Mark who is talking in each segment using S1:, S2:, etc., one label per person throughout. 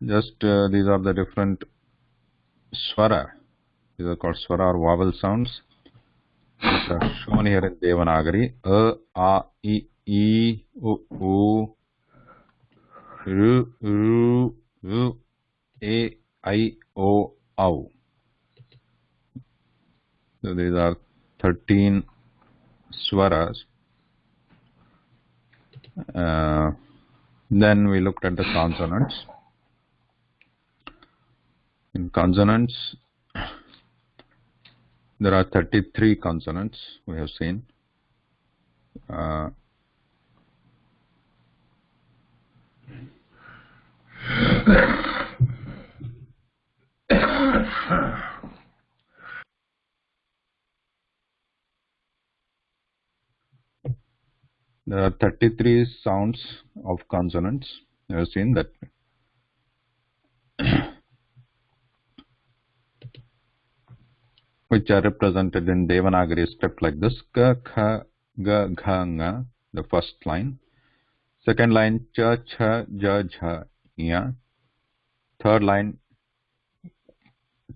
S1: Just these are the different swara. These are called swara or vowel sounds. These are shown here in Devanagari. A, I, U, U, R, U, A, I, O, Au. So these are 13 swaras. Then we looked at the consonants. In consonants, there are 33 consonants we have seen. There are 33 sounds of consonants. You have seen that. Which are represented in Devanagari script like this: Ka, Kha, Ga, Gha, Nga, the first line. Second line, Cha, Cha, Ja, Jha, Ya. Third line,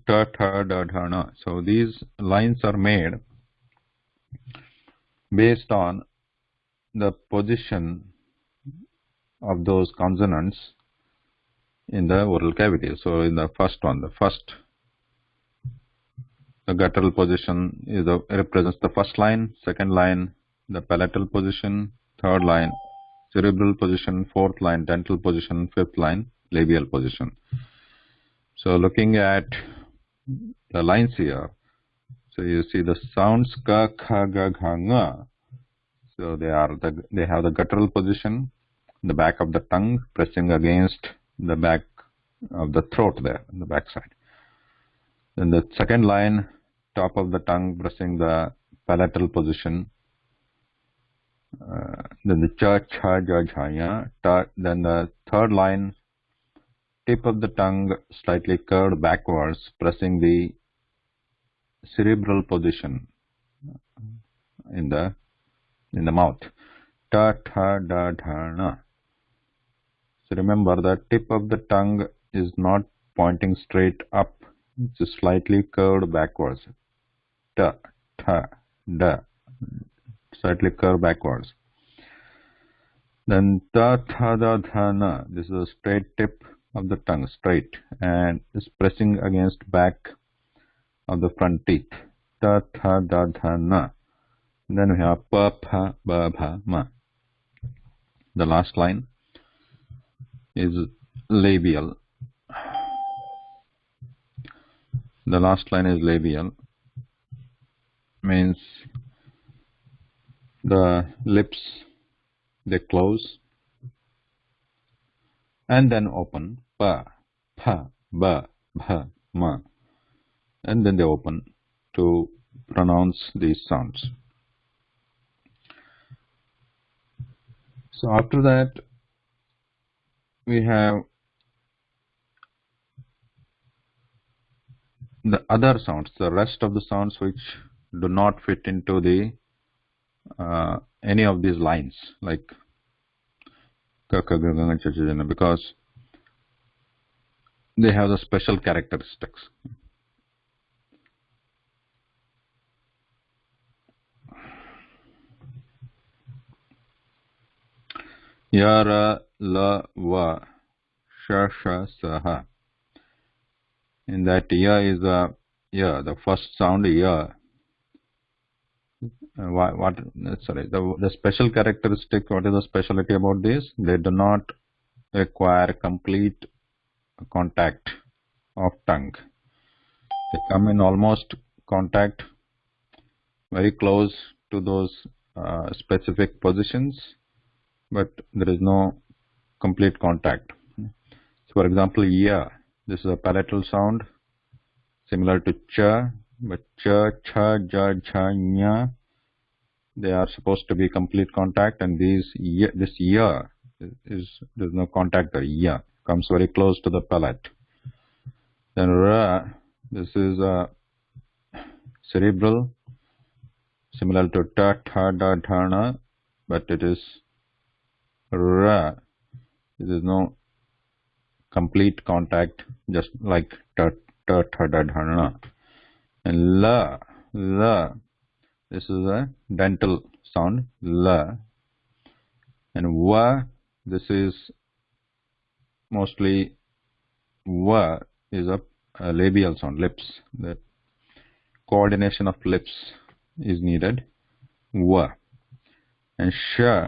S1: Ta, Tha, Da, Dha, Na. So these lines are made based on the position of those consonants in the oral cavity. So in the first one, the guttural position represents the first line. Second line, the palatal position. Third line, cerebral position. Fourth line, dental position. Fifth line, labial position. So looking at the lines here, so you see the sounds Ka, Kha, Ga, Gha, Nga. So they have the guttural position, the back of the tongue pressing against the back of the throat there, on the back side. Then the second line, top of the tongue pressing the palatal position. Then the Cha, Cha, Ja, Jha, Ya. Then the third line, tip of the tongue slightly curved backwards, pressing the cerebral position in the mouth. Ta, Tha, Da, Dha, Na. So remember that tip of the tongue is not pointing straight up. It's slightly curved backwards. Ta, Tha, Da. Slightly curved backwards. Then Ta, Tha, Da, Dha, Na. This is a straight tip of the tongue, straight, and is pressing against back of the front teeth. Ta, Tha, Da, Dha, Na. Then we have Pa, Pha, Ba, Bha, Ma. The last line is labial. The last line is labial, means the lips, they close and then open. Pa, Pha, Ba, Bha, Ma. And then they open to pronounce these sounds. So after that, we have the other sounds, the rest of the sounds which do not fit into the any of these lines, like because they have the special characteristics. Ya, Ra, La, Va, Sha, Sha, Sa, Ha. In that Ya is the first sound Ya. The special characteristic, what is the specialty about this? They do not require complete contact of tongue. They come in almost contact, very close to those specific positions, but there is no complete contact. So for example, Ya, this is a palatal sound similar to Cha, but Cha, Cha, Ja, Jha, Nya, they are supposed to be complete contact, and this Ya there's no contact there. Ya comes very close to the palate. Then Ra, this is a cerebral, similar to Ta, Tha, Da, Dha, Na, but it is Ra. There is no complete contact, just like t, t, th, d, dh, and la. This is a dental sound, la, and wa. This is mostly wa is a labial sound, lips. The coordination of lips is needed. Wa, and sha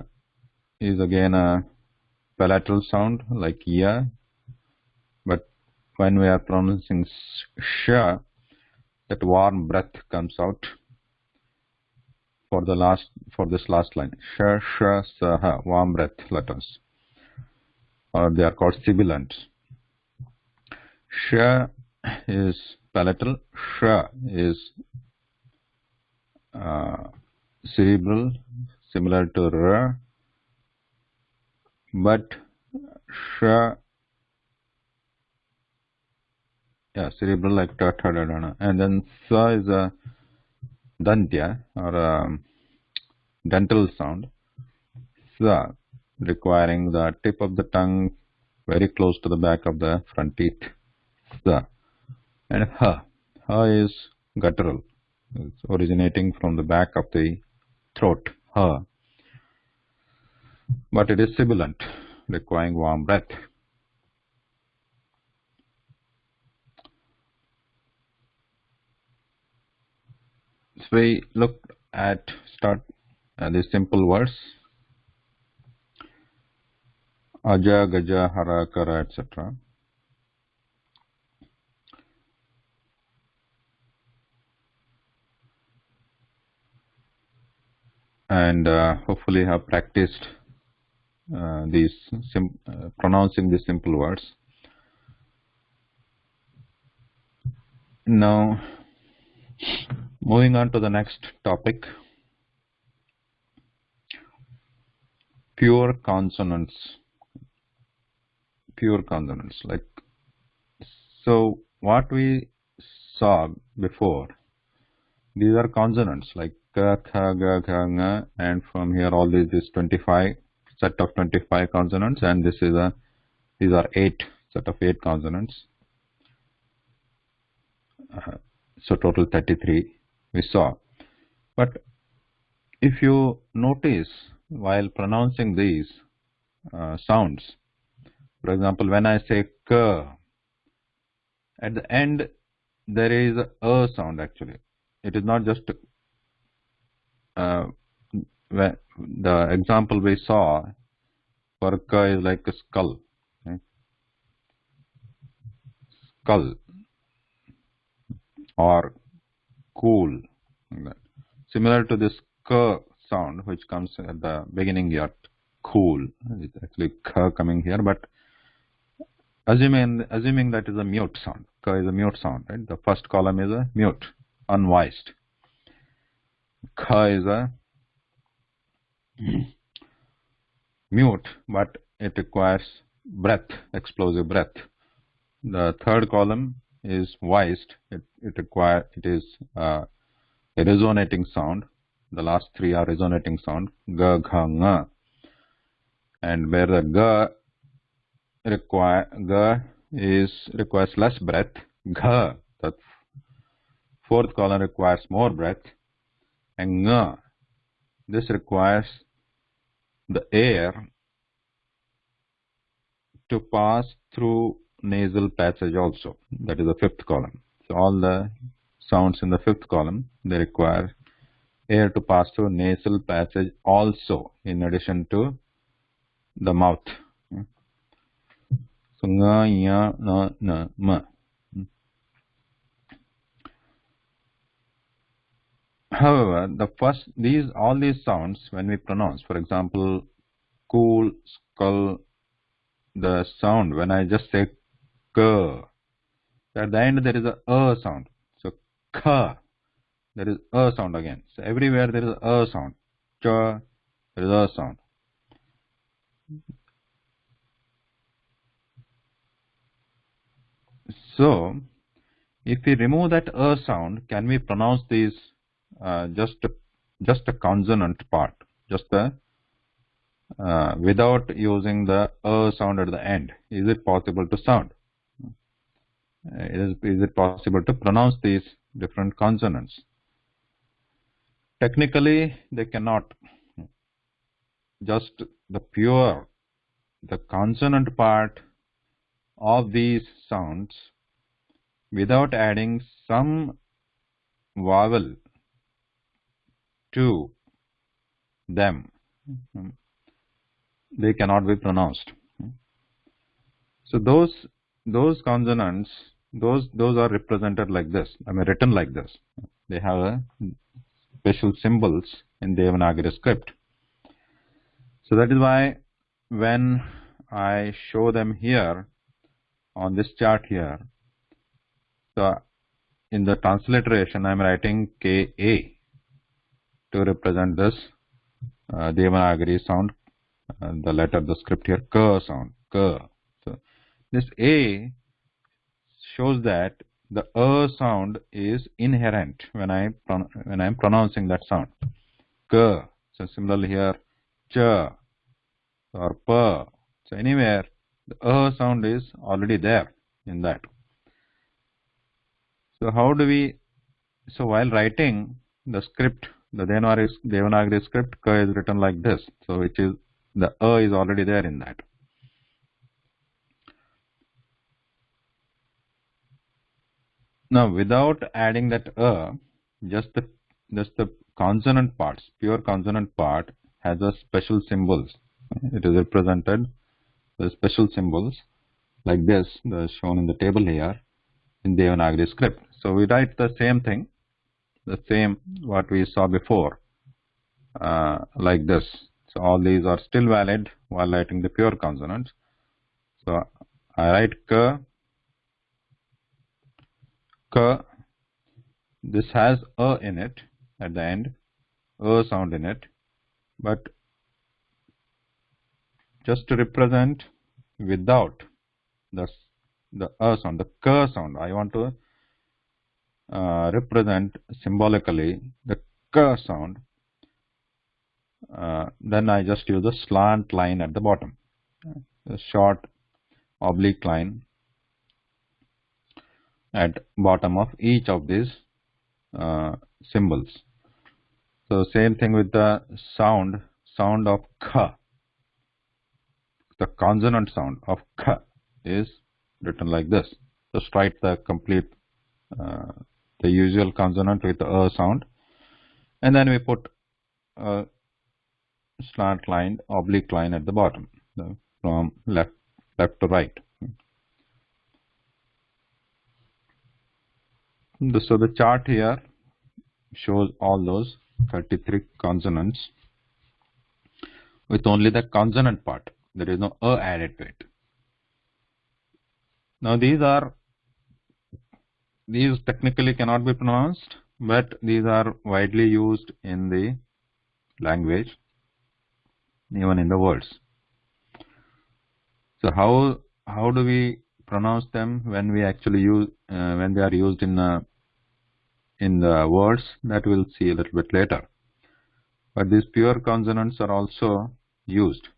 S1: is again a palatal sound like ya, but when we are pronouncing sha, that warm breath comes out for this last line. Sha, sha, sa, ha, warm breath letters, or they are called sibilants. Sha is palatal, sha is cerebral, similar to ra, but sha, cerebral like ta, tha, da, da, na. And then sa is a dantya, or a dental sound, sa, requiring the tip of the tongue very close to the back of the front teeth, sa. And ha is guttural, it's originating from the back of the throat, ha, but it is sibilant, requiring warm breath. So we look at these simple words: aja, gaja, hara, kara, etc. And hopefully have practiced pronouncing these simple words. Now, moving on to the next topic, pure consonants. Pure consonants, like, so what we saw before, these are consonants like ka, kha, ga, gha, nga, and from here all these 25 set of 25 consonants, and these are 8 set of 8 consonants. So total 33 we saw. But if you notice while pronouncing these sounds, for example, when I say ka, at the end there is a sound actually. It is not just the example we saw for ka is like a skull. Okay? Skull or cool. Similar to this ka sound which comes at the beginning here, cool. It's actually ka coming here, but assuming that is a mute sound. Ka is a mute sound, right? The first column is a mute, unvoiced. Ka is a mute, but it requires breath, explosive breath. The third column is voiced. It is a resonating sound. The last 3 are resonating sound, ga, gha, nga, and where the ga requires less breath, gha, the fourth column requires more breath, and nga, this requires the air to pass through nasal passage also. That is the fifth column. So all the sounds in the fifth column, they require air to pass through nasal passage also, in addition to the mouth. So nga, ya, na, na, ma. However, all these sounds, when we pronounce, for example, cool, skull, the sound when I just say ka, at the end there is a sound. So ka, there is a sound again. So everywhere there is a sound. Cha, there is a sound. So if we remove that a sound, can we pronounce these just a consonant part, just the without using the sound at the end? Is it possible to sound? Is it possible to pronounce these different consonants? Technically, they cannot. Just the consonant part of these sounds without adding some vowel to them, they cannot be pronounced. So those consonants, those are represented like this. I mean, written like this. They have special symbols in Devanagari script. So that is why when I show them here on this chart here, so in the transliteration I am writing KA to represent this Devanagari sound, the letter, the script here, K sound, K. So this A shows that the sound is inherent when I am pronouncing that sound, K. So similarly here, Ch or P. So anywhere the sound is already there in that. So how do we? So while writing the script, the Devanagari script, K is written like this. So which is the is already there in that. Now without adding that just the consonant parts, pure consonant part has a special symbols. It is represented with special symbols like this, shown in the table here in Devanagari script. So we write the same thing, the same what we saw before, like this. So all these are still valid while writing the pure consonants. So I write K, K. This has in it at the end, sound in it, but just to represent without the sound, the K sound, I want to represent symbolically the K sound. Then I just use a slant line at the bottom, a short oblique line at bottom of each of these symbols. So same thing with the sound of K. The consonant sound of K is written like this. Just write the complete, the usual consonant with the sound, and then we put a slant line, oblique line at the bottom, from left to right. So the chart here shows all those 33 consonants with only the consonant part. There is no added to it. Now these technically cannot be pronounced, but these are widely used in the language, even in the words. So how do we pronounce them when we actually use when they are used in the words? That we'll see a little bit later. But these pure consonants are also used.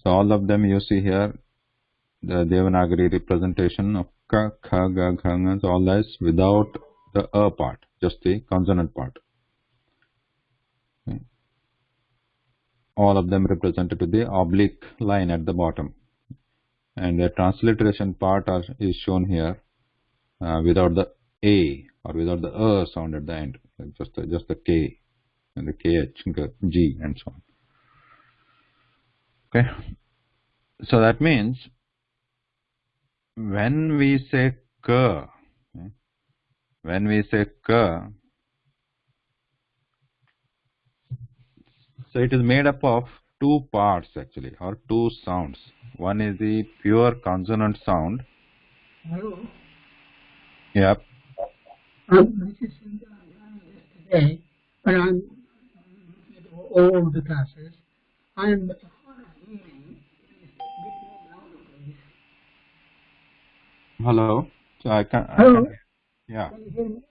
S1: So all of them you see here, the Devanagari representation of Ka, Kha, Ga, Gha, all this without the part, just the consonant part. Okay. All of them represented with the oblique line at the bottom, and the transliteration part is shown here without the A or without the sound at the end, like just the K and the KH, G, and so on. Okay, so that means when we say K, so it is made up of two parts actually, or two sounds. One is the pure consonant sound.
S2: Hello.
S1: Yep.
S2: This is yesterday when I'm at all the classes. I'm hearing is a bit more louder, please.
S1: Hello. So I
S2: Hello,
S1: can, yeah,
S2: can you hear me?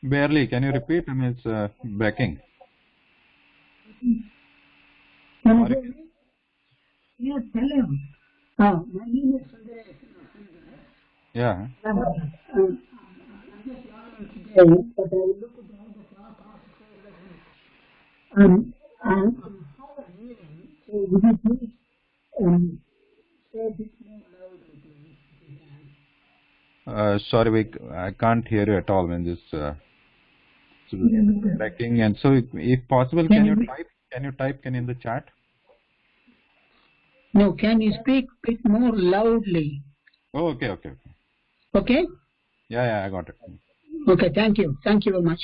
S1: barely. Can you repeat? I mean, it's breaking.
S2: Can you
S1: Sorry.
S2: hear me? Yes, hello. My name is Sunday.
S1: Yeah.
S2: I'm just learning today, but I look at all the class I'm hard of hearing, so would you please say a bit more loudly, please, if you
S1: Sorry, I can't hear you at all when this
S2: can?
S1: breaking. And so, if possible,
S2: Can
S1: can you
S2: you,
S1: type? Can you type? Can in the chat?
S2: no, can you speak a bit more loudly?
S1: Oh, okay, okay, okay.
S2: Okay?
S1: Yeah, yeah, I got it.
S2: Okay, thank you. Thank you very much.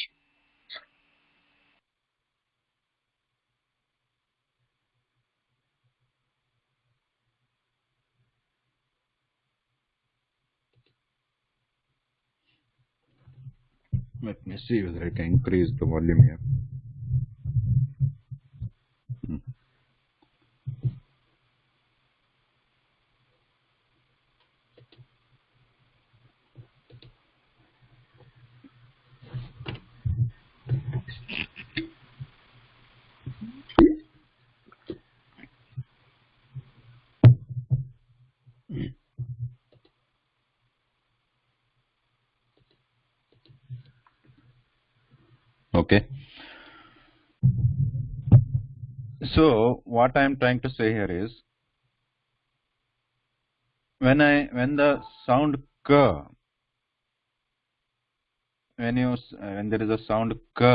S1: Let me see whether I can increase the volume here. Okay. So, what I am trying to say here is, when the sound k, when there is a sound k,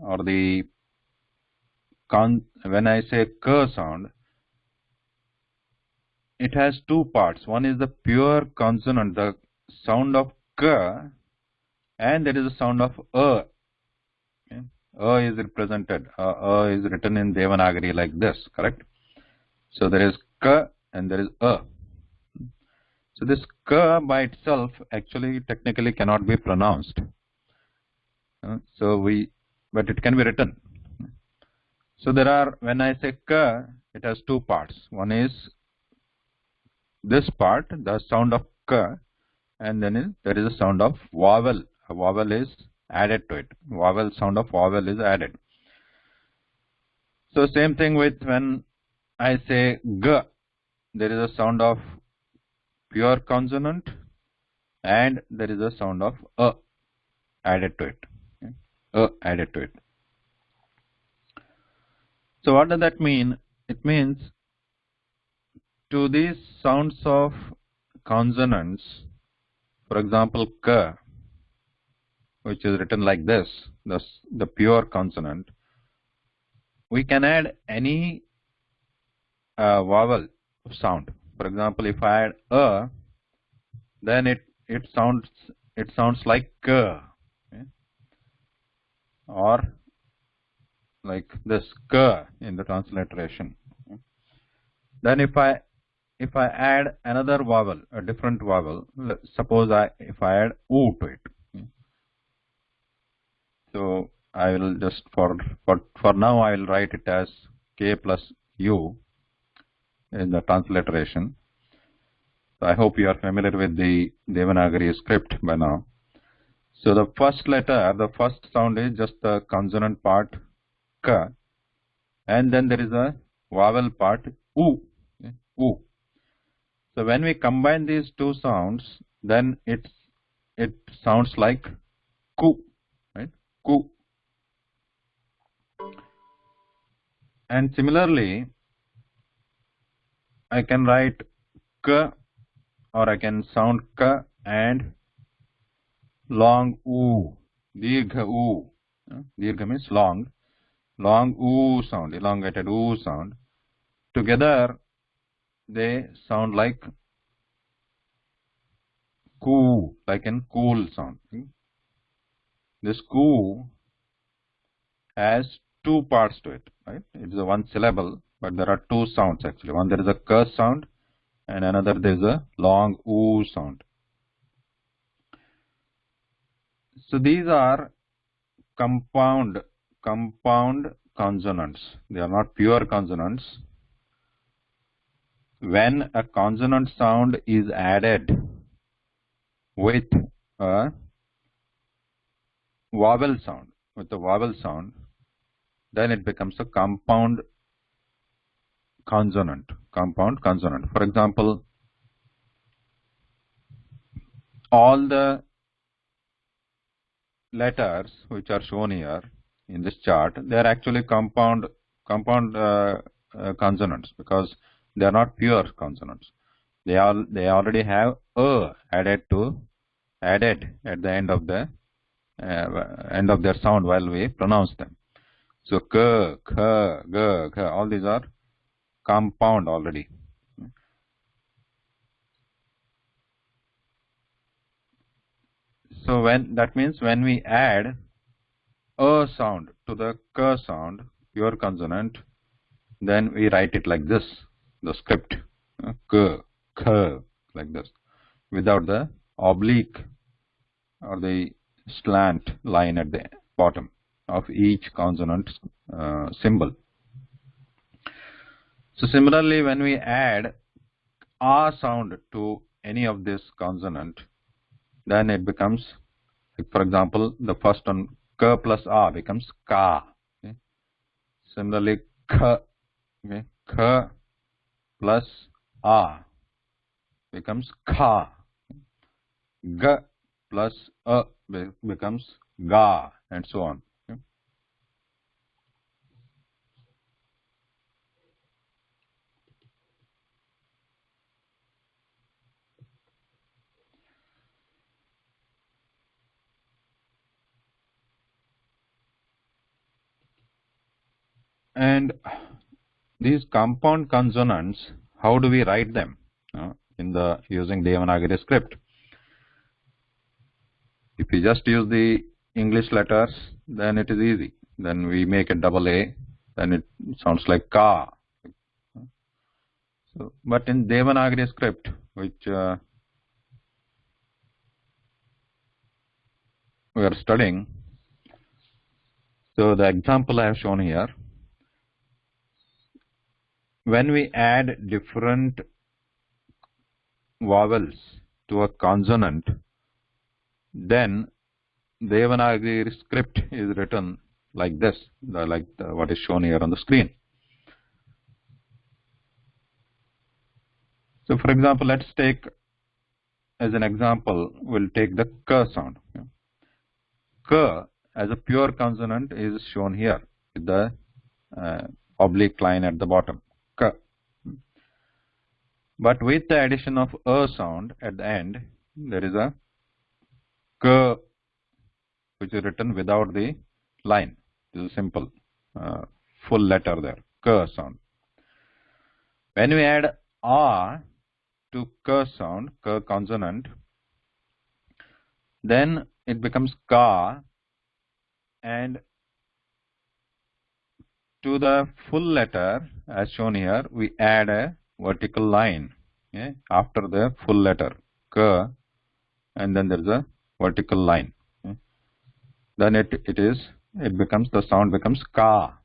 S1: or the when I say k sound, it has two parts. One is the pure consonant, the sound of k, and there is a sound of a. Okay? A is represented. Is written in Devanagari like this, correct? So there is k and there is a. So this k by itself actually technically cannot be pronounced. But it can be written. So there are, when I say k, it has two parts. One is this part, the sound of k, and then there is a sound of vowel. A vowel is added to it. Sound of vowel is added. So same thing with when I say g, there is a sound of pure consonant, and there is a sound of a added to it. Okay? Added to it. So what does that mean? It means to these sounds of consonants, for example, k, which is written like this, the pure consonant, we can add any vowel sound. For example, if I add a, then it sounds like k, okay? Or like this k in the transliteration. Okay? Then if I add another vowel, a different vowel, suppose if I add u to it. Okay? So I will just for now I will write it as k plus u in the transliteration. So I hope you are familiar with the Devanagari script by now. So the first letter, the first sound is just the consonant part k, and then there is a vowel part u. Okay? U. So when we combine these two sounds, then it sounds like ku, right? Ku. And similarly, I can write k, or I can sound k and long u, dirgha u. Dirgha means long u sound, elongated u sound. Together they sound like ku, like an cool sound. This ku has two parts to it, right? It's a one syllable, but there are two sounds actually. One, there is a k sound, and another there is a long u sound. So these are compound consonants. They are not pure consonants. when a consonant sound is added with a vowel sound, then it becomes a compound consonant. For example, all the letters which are shown here in this chart, they are actually compound consonants, because they are not pure consonants. They already have a added at the end of their sound while we pronounce them. So k, kh, g, kh, all these are compound already. So that means when we add a sound to the k sound, pure consonant, then we write it like this, the script, k, kh, like this, without the oblique or the slant line at the bottom of each consonant symbol. So similarly, when we add a sound to any of this consonant, then it becomes, like for example, the first one, k plus a becomes ka. Okay? Similarly, kh, okay? Kh plus a becomes kha. G plus a becomes ga, and so on. Okay? And these compound consonants, how do we write them using Devanagari script? If we just use the English letters, then it is easy. Then we make a double A, then it sounds like ka. So, but in Devanagari script, which we are studying, so the example I have shown here, when we add different vowels to a consonant, then Devanagari script is written like this, what is shown here on the screen. So for example, let's take as an example, we'll take the k sound. K as a pure consonant is shown here with the oblique line at the bottom, k. But with the addition of a sound at the end, there is a k which is written without the line. This is a simple full letter there, k sound. When we add a to k sound, k consonant, then it becomes ka, and to the full letter as shown here, we add a vertical line after the full letter k, and then there is a vertical line. Then the sound becomes ka.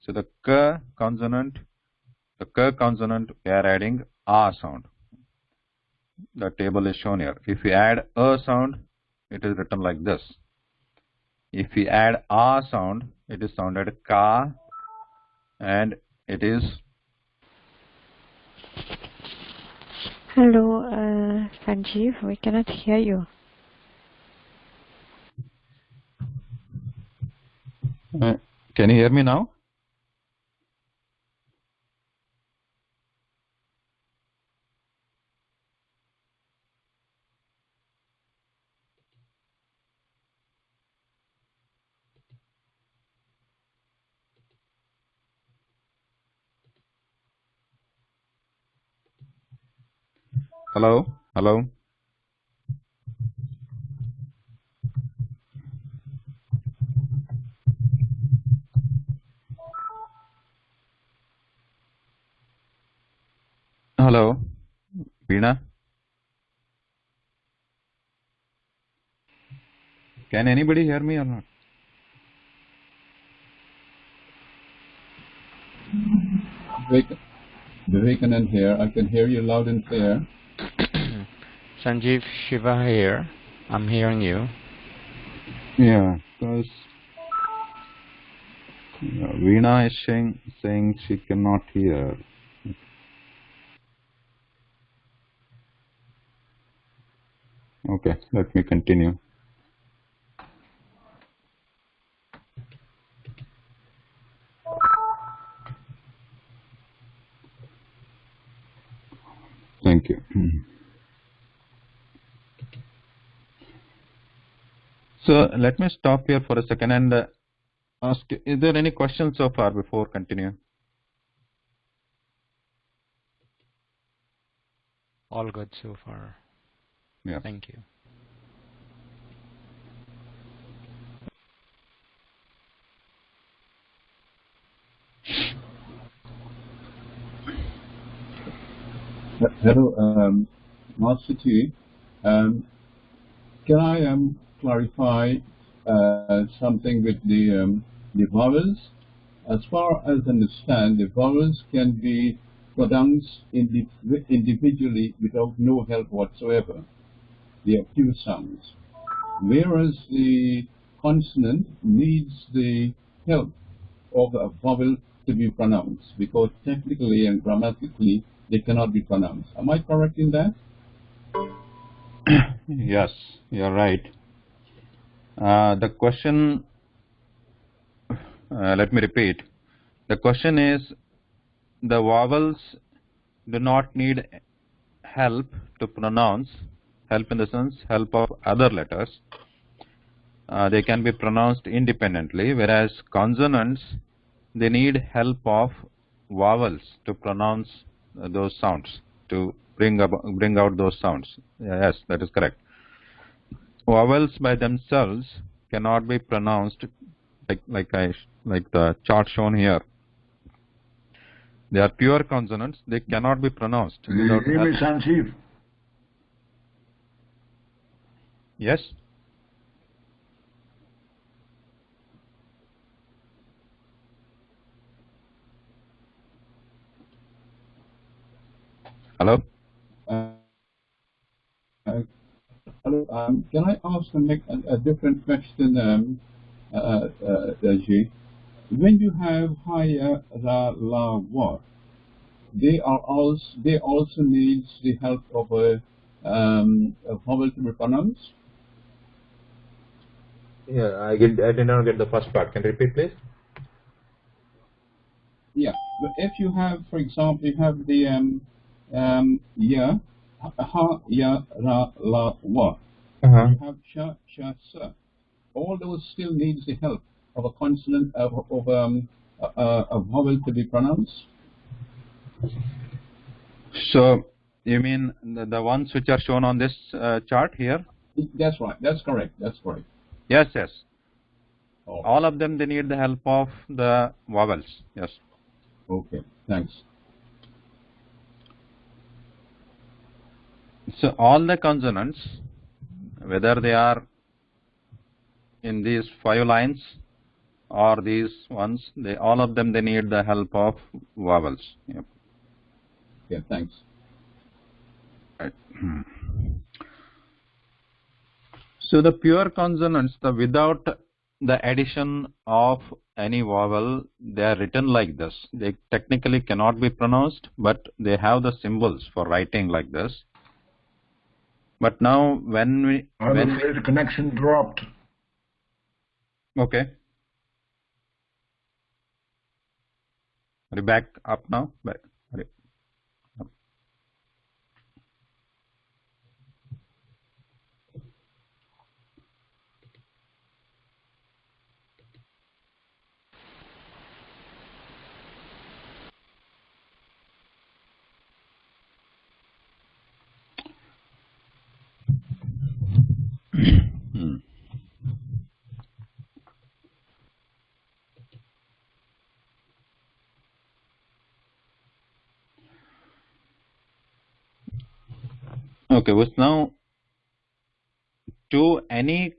S1: So the k consonant, we are adding a sound. The table is shown here. If we add a sound, it is written like this. If we add a sound, it is sounded ka, and it is.
S3: Hello, Sanjeev, we cannot hear you.
S1: Can you hear me now? Hello? Hello? Hello? Veena? Can anybody hear me or not? Wait. Vivekanand here. I can hear you loud and clear.
S4: Sanjeev, Shiva here. I'm hearing you.
S1: Yeah, because Veena is saying she cannot hear. Okay, let me continue. Thank you. So let me stop here for a second and ask, is there any questions so far before continue?
S4: All good so far.
S1: Yeah.
S4: Thank you.
S1: Hello, Master T. Can I clarify something with the vowels? As far as I understand, the vowels can be pronounced individually without no help whatsoever. They are pure sounds. Whereas the consonant needs the help of a vowel to be pronounced, because technically and grammatically they cannot be pronounced. Am I correct in that? Yes, you're right. The question, let me repeat. The question is, the vowels do not need help to pronounce, help in the sense, help of other letters. They can be pronounced independently, whereas consonants, they need help of vowels to pronounce those sounds, to bring out those sounds. Yes, that is correct. Vowels by themselves cannot be pronounced like the chart shown here. They are pure consonants. They cannot be pronounced without help.
S2: Sanjeev.
S1: Yes. Hello. Hello. Can I ask a different question, G? When you have higher ra la wa, they also needs the help of a vowel to be pronounced. Yeah, I did not get the first part. Can you repeat, please? Yeah. But if you have, for example, you have the ya, ha, ya, ra, la, wa. You have sha, sha, sa. All those still needs the help of a consonant of a vowel to be pronounced. So you mean the ones which are shown on this chart here? That's right. That's correct. That's correct. Yes, yes. Oh. All of them, they need the help of the vowels. Yes. Okay. Thanks. So all the consonants, whether they are in these 5 lines or these ones, all of them, they need the help of vowels. Yep. Yeah, thanks. Right. So the pure consonants, without the addition of any vowel, they are written like this. They technically cannot be pronounced, but they have the symbols for writing like this. But now when
S2: the connection dropped.
S1: Okay. Are you back up now? Back. Okay, well, now to any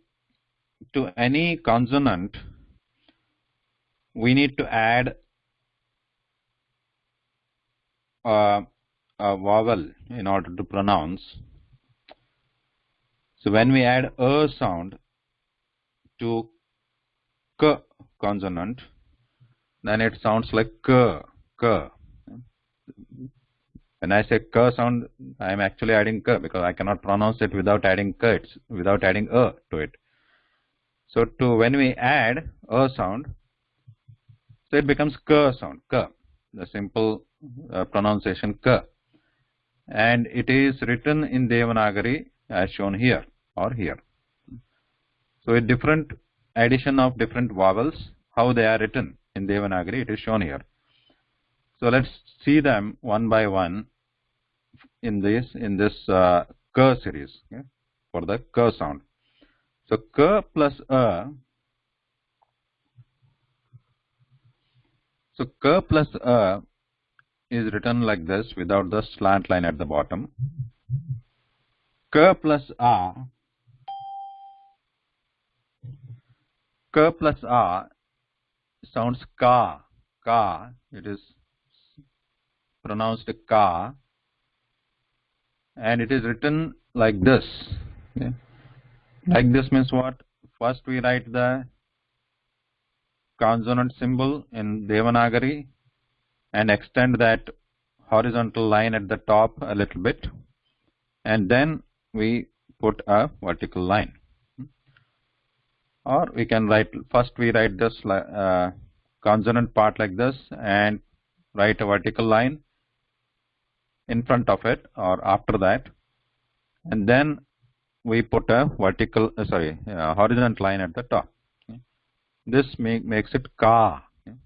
S1: consonant, we need to add a vowel in order to pronounce. So when we add a sound to k consonant, then it sounds like k, k. When I say k sound, I am actually adding k because I cannot pronounce it without adding k, without adding a to it. So when we add a sound, so it becomes k sound, k, the simple pronunciation k, and it is written in Devanagari as shown here or here. So a different addition of different vowels, how they are written in Devanagari, it is shown here. So let's see them one by one in this k series, okay, for the k sound. So k plus a. So k plus a is written like this without the slant line at the bottom. K plus a. K plus a sounds ka, ka. It is pronounced ka, and it is written like this. Okay. Like this means what? First we write the consonant symbol in Devanagari and extend that horizontal line at the top a little bit, and then we put a vertical line. Or we can write, first we write this consonant part like this and write a vertical line in front of it or after that, and then we put a horizontal line at the top. Okay. This makes it ka. Okay.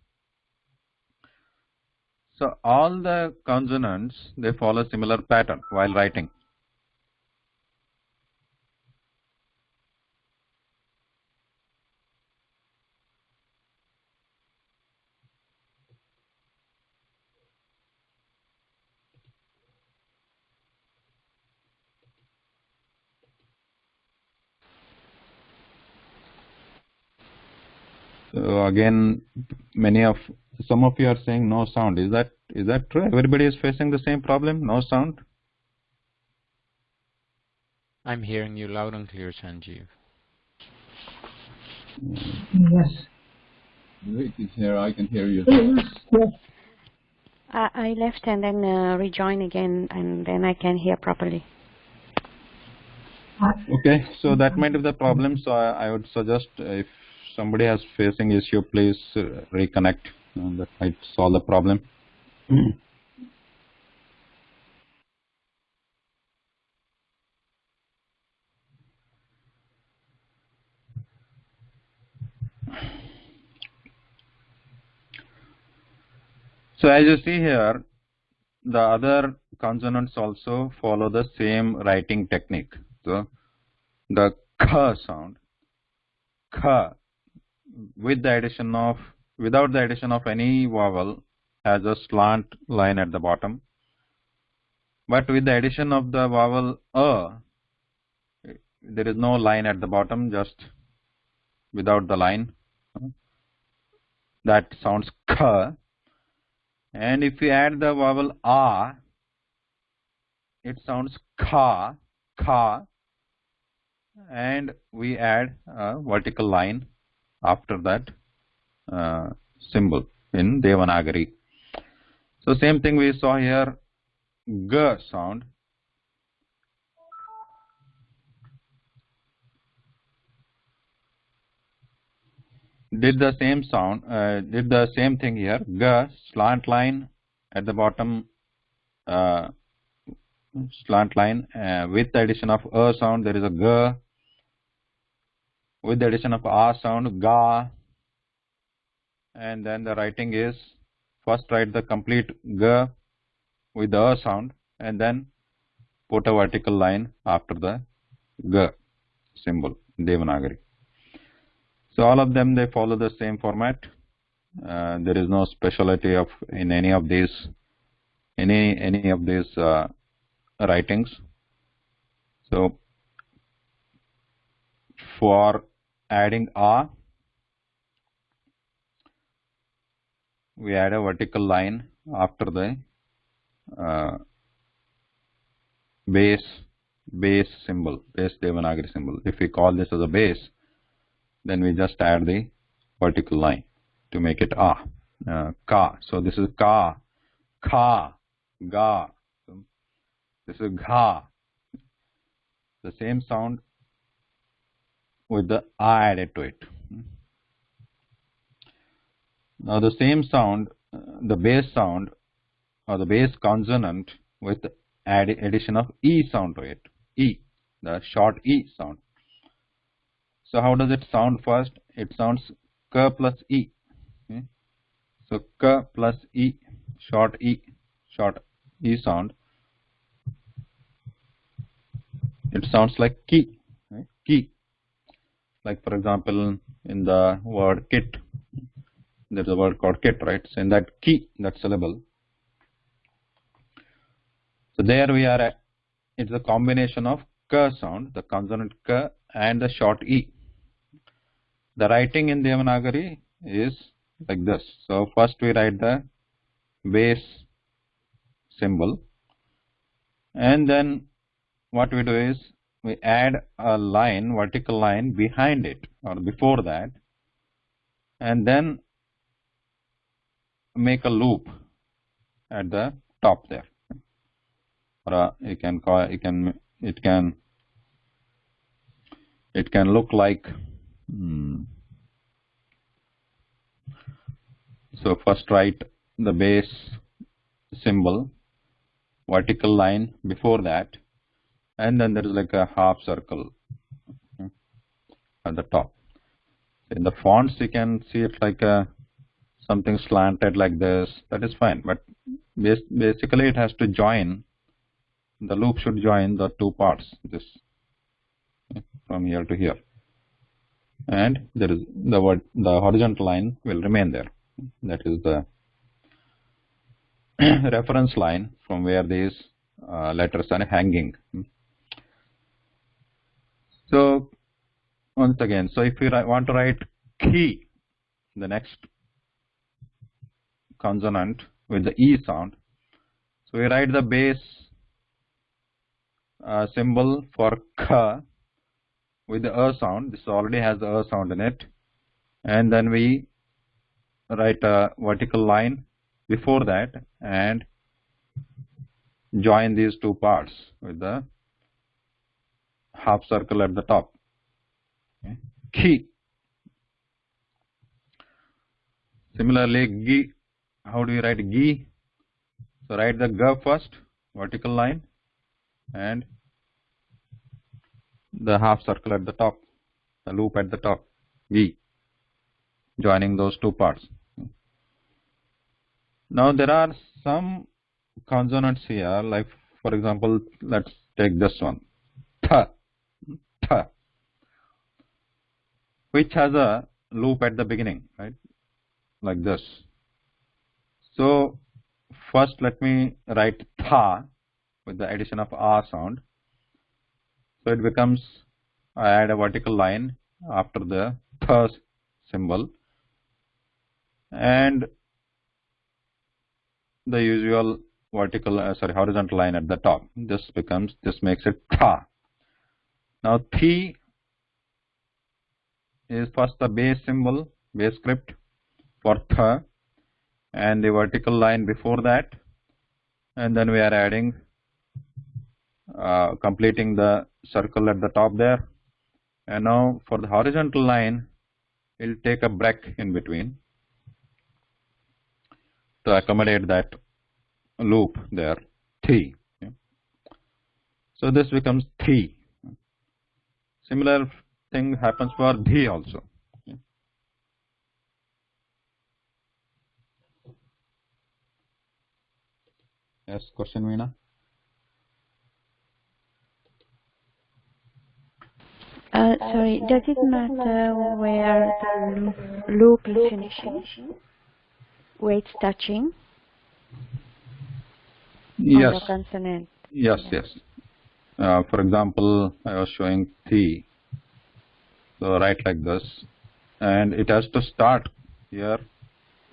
S1: So all the consonants, they follow similar pattern while writing. So again, some of you are saying no sound. Is that true? Everybody is facing the same problem, no sound?
S4: I'm hearing you loud and clear, Sanjeev.
S2: Yes.
S1: Great, I can hear you.
S2: Yes. Yes.
S3: I left and then rejoin again, and then I can hear properly.
S1: Okay, so that might be the problem. So I would suggest if somebody has facing issue, please reconnect. That might solve the problem. So as you see here, the other consonants also follow the same writing technique. So the k sound, k, without the addition of any vowel, has a slant line at the bottom. But with the addition of the vowel a, there is no line at the bottom, just without the line. That sounds k. And if you add the vowel a, it sounds ka, ka. And we add a vertical line after that symbol in Devanagari. So same thing we saw here, g sound. Did the same thing here, g, slant line at the bottom, slant line, with the addition of a sound there is a g, with the addition of a sound, ga, and then the writing is, first write the complete g with the a sound and then put a vertical line after the g symbol, Devanagari. So all of them, they follow the same format. There is no specialty in any of these writings. So for adding a, we add a vertical line after the uh, base symbol, base Devanagari symbol. If we call this as a base, then we just add the vertical line to make it ka. So this is ka, kha, ga. So this is gha. The same sound with the added to it. Now the same sound, the base sound or the base consonant with addition of e sound to it. E, the short e sound. So how does it sound first? It sounds k plus e. Okay. So k plus e, short e sound. It sounds like ki, right? Ki. Like for example, in the word kit, there's a word called kit, right? So in that ki, that syllable. So there we are at, it's a combination of k sound, the consonant k and the short e. The writing in Devanagari is like this. So first we write the base symbol, and then what we do is we add a line, vertical line behind it or before that, and then make a loop at the top there. Or you can call it can look like so first write the base symbol, vertical line before that, and then there is like a half circle at the top. In the fonts you can see it like a something slanted like this. That is fine, but basically it has to join, the loop should join the two parts, this from here to here, and there is the horizontal line will remain there. That is the reference line from where these letters are hanging. So once again, so if we want to write ki, the next consonant with the e sound, so we write the base symbol for ka with the sound. This already has the sound in it, and then we write a vertical line before that and join these two parts with the half circle at the top. Okay. Ki. Similarly, gi. How do you write gi? So write the ga first, vertical line, and the half circle at the top, the loop at the top, gi, joining those two parts. Now there are some consonants here, like for example, let's take this one, tha, tha, which has a loop at the beginning, right, like this. So first let me write tha with the addition of a sound. So it becomes, I add a vertical line after the tha symbol and the usual horizontal line at the top. This makes it tha. Now thi is first the base symbol, base script for tha, and the vertical line before that, and then we are adding completing the circle at the top there. And now for the horizontal line, we'll take a break in between to accommodate that loop there, thi. Okay. So this becomes thi. Similar thing happens for dhi also. Okay. Yes, question, Veena?
S3: Sorry, does it matter where the loop is finishing? Where it's touching?
S1: Yes.
S3: On the consonant?
S1: Yes, yes. For example, I was showing thi. So write like this, and it has to start here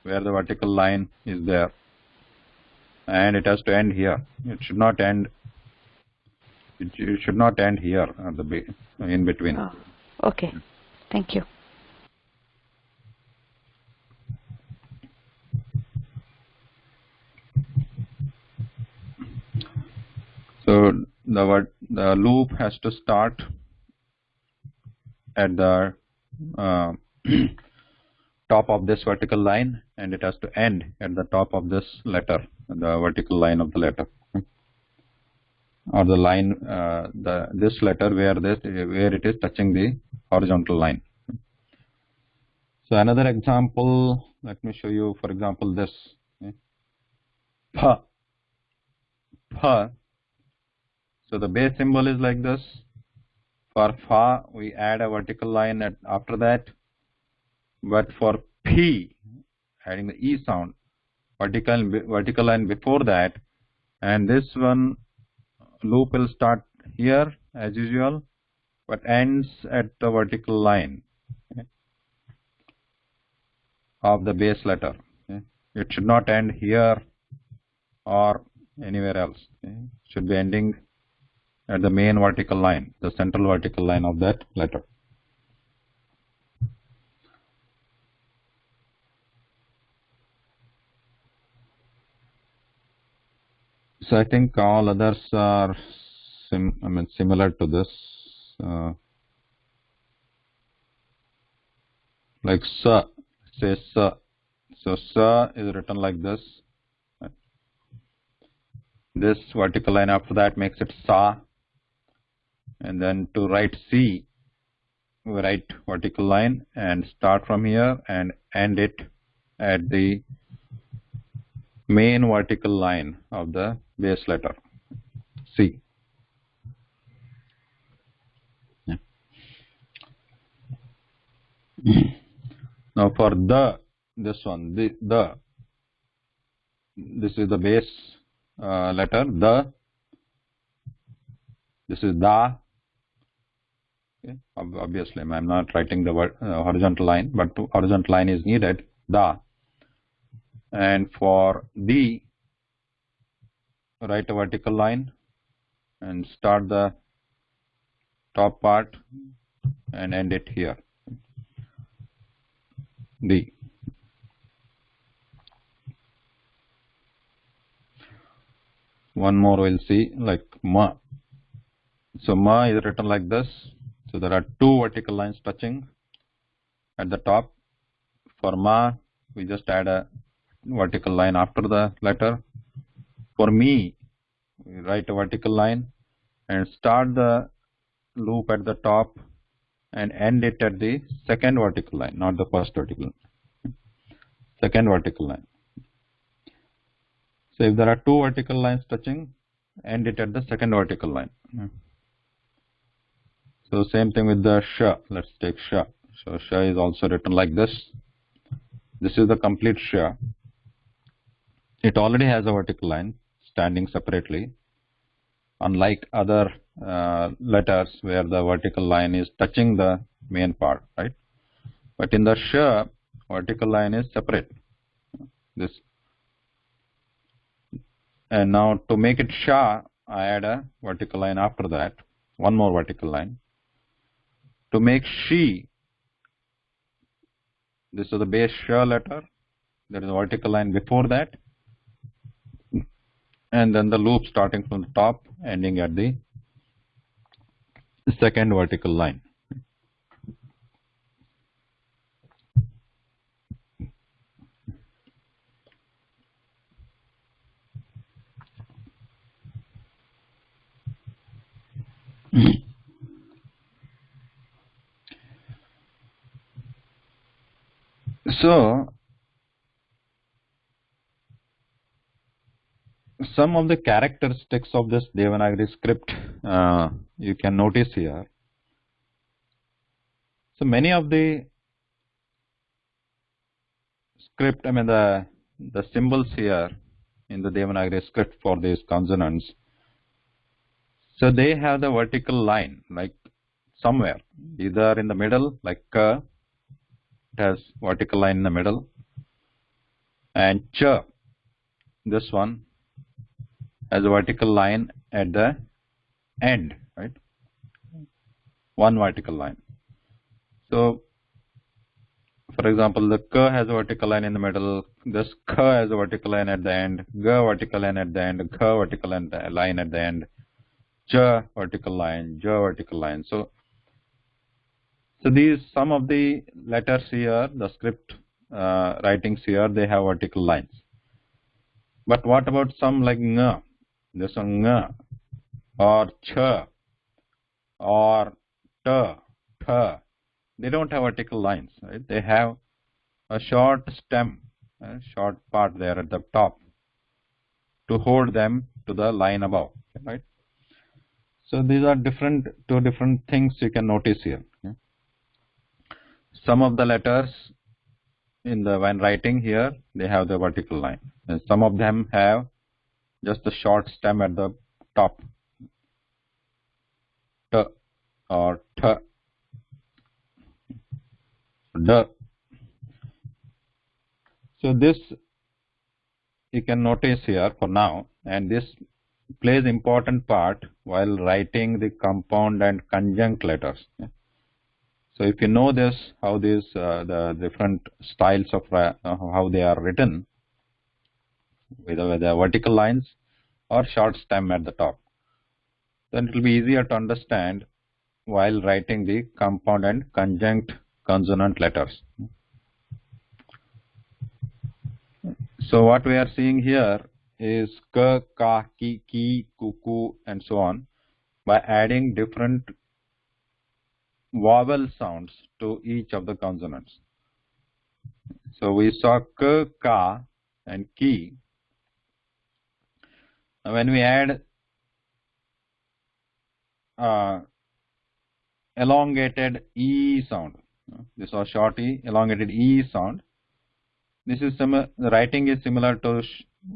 S1: where the vertical line is there. and it has to end here. It should not end. It should not end here at the in between.
S3: Oh, okay. Thank you.
S1: So the loop has to start at the top of this vertical line, and it has to end at the top of this letter, the vertical line of the letter, or the line, this letter where it is touching the horizontal line. So another example, let me show you. For example, this pa. So the base symbol is like this. For fa, we add a vertical line after that. But for p, adding the e sound, vertical line before that, and this one loop will start here as usual, but ends at the vertical line of the base letter. It should not end here or anywhere else. It should be ending at the main vertical line, the central vertical line of that letter. So I think all others are similar to this. Like sa, say sa. So sa is written like this. This vertical line after that makes it sa. And then to write C, we write vertical line and start from here and end it at the main vertical line of the base letter C. Yeah. Now for this one, this is the base letter, this is da. Okay. Obviously, I'm not writing the horizontal line, but horizontal line is needed, da. And for the, write a vertical line and start the top part and end it here, the. One more we'll see, like ma. So ma is written like this. So there are two vertical lines touching at the top. For ma, we just add a vertical line after the letter. For me, we write a vertical line and start the loop at the top and end it at the second vertical line, not the first vertical line. Second vertical line. So if there are two vertical lines touching, end it at the second vertical line. So same thing with the sha. Let's take sha. So sha is also written like this. This is the complete sha. It already has a vertical line standing separately, unlike other letters where the vertical line is touching the main part, right? But in the sha, vertical line is separate. This. And now to make it sha, I add a vertical line after that, one more vertical line. To make she, this is the base sha letter, there is a vertical line before that, and then the loop starting from the top, ending at the second vertical line. So some of the characteristics of this Devanagari script you can notice here. So many of the script, the symbols here in the Devanagari script for these consonants, so they have the vertical line like somewhere, either in the middle, like ka, it has vertical line in the middle, and cha, this one has a vertical line at the end, right? One vertical line. So, for example, the K has a vertical line in the middle, this K has a vertical line at the end, G vertical line at the end, K vertical line at the end, J vertical line, J vertical line. So these, some of the letters here, the script writings here, they have vertical lines. But what about some like Ng? This one Ng, or Ch, or T, Th. They don't have vertical lines, right? They have a short stem, a short part there at the top to hold them to the line above, right? So these are two different things you can notice here. Some of the letters when writing here, they have the vertical line, and some of them have just a short stem at the top, T or Th, D. So this you can notice here for now, and this plays important part while writing the compound and conjunct letters. So if you know this, how these the different styles of how they are written, with the vertical lines or short stem at the top, then it will be easier to understand while writing the compound and conjunct consonant letters. So what we are seeing here is k, ka, ki, ku, ku, and so on, by adding different vowel sounds to each of the consonants. So we saw k, ka, and ki. When we add elongated e sound, this was short e, elongated e sound. This is similar. The writing is similar to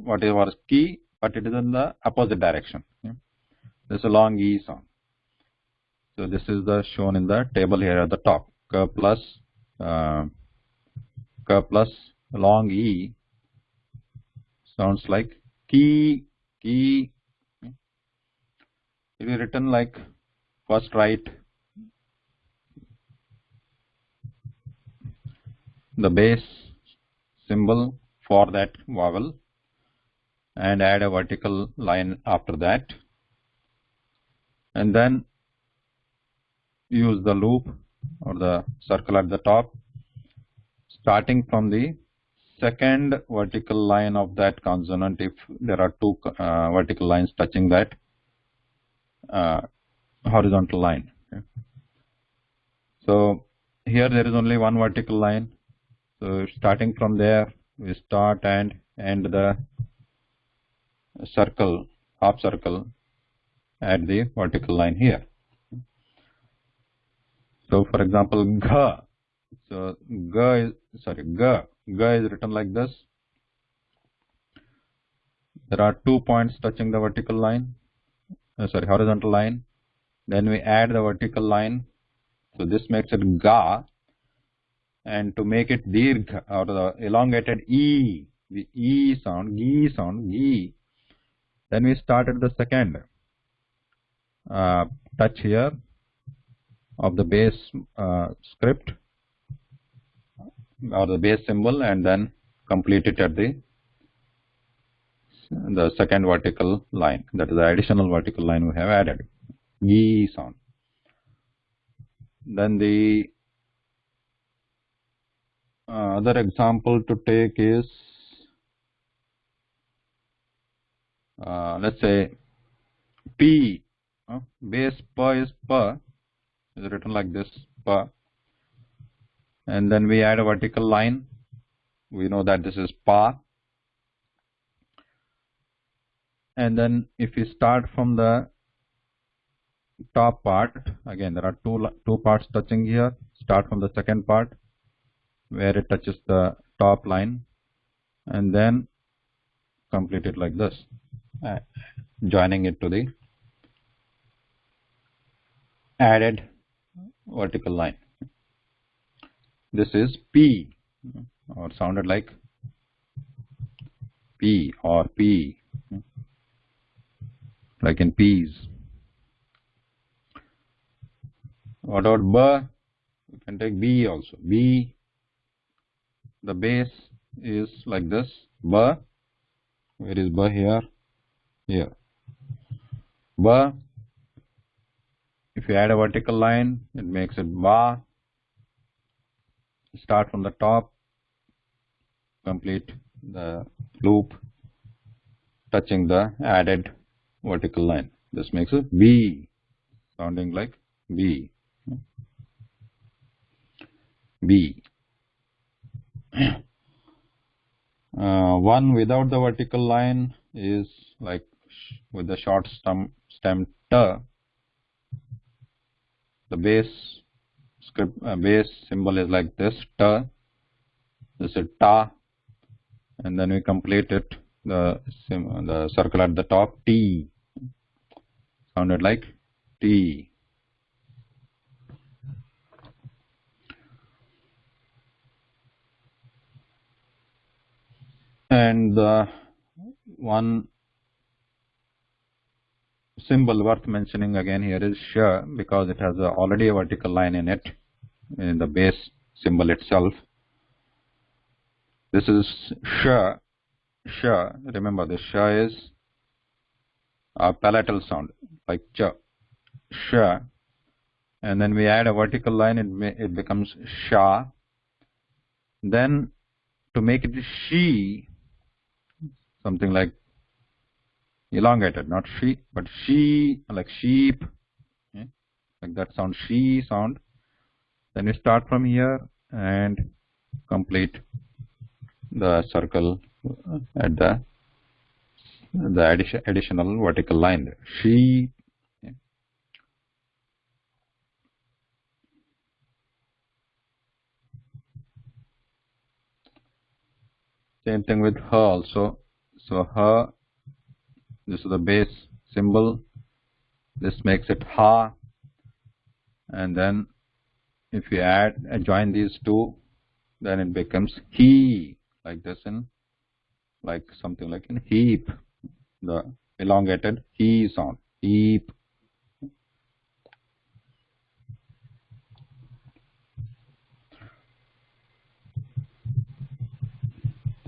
S1: what was ki, but it is in the opposite direction. This is a long e sound. So this is the shown in the table here at the top. K plus long e sounds like ki, ki. It is written like, first write the base symbol for that vowel and add a vertical line after that, and then use the loop or the circle at the top, starting from the second vertical line of that consonant if there are two vertical lines touching that horizontal line. Okay. So here there is only one vertical line. So starting from there, we start and end the circle, half circle, at the vertical line here. So for example, G. So G is written like this. There are 2 points touching the vertical line, horizontal line. Then we add the vertical line. So this makes it Ga. And to make it dirgh, or the elongated E, the E sound, Gi sound, Gi. Then we start at the second touch here of the base script or the base symbol, and then complete it at the second vertical line. That is the additional vertical line we have added. Gi sound. Then the other example to take is, let's say P, base pa is written like this, pa, and then we add a vertical line. We know that this is pa, and then if we start from the top part, again there are two parts touching here. Start from the second part where it touches the top line, and then complete it like this, joining it to the added vertical line. This is P, or sounded like P or P. like in peas. What about ba? We can take B also. B, the base is like this. Ba, where is ba here? Here. Ba, if you add a vertical line, it makes it ba. Start from the top, complete the loop, touching the added vertical line. This makes it B, sounding like B. B. One without the vertical line is like with the short stem T. The base symbol is like this T. This is Ta, and then we complete it the circle at the top T. Sounded like T. And the one symbol worth mentioning again here is sh, because it has already a vertical line in it, in the base symbol itself. This is sh. Sh. Remember, the sh is a palatal sound, like ch. Sh. And then we add a vertical line, it becomes sha. Then to make it she, something like elongated, not she, but she, like sheep, okay? Like that sound, she sound. Then we start from here and complete the circle at the additional vertical line there. She. Okay. Same thing with her also. So her, this is the base symbol. This makes it ha. And then if you join these two, then it becomes he, like this, in like something like in heap, the elongated he sound, heap.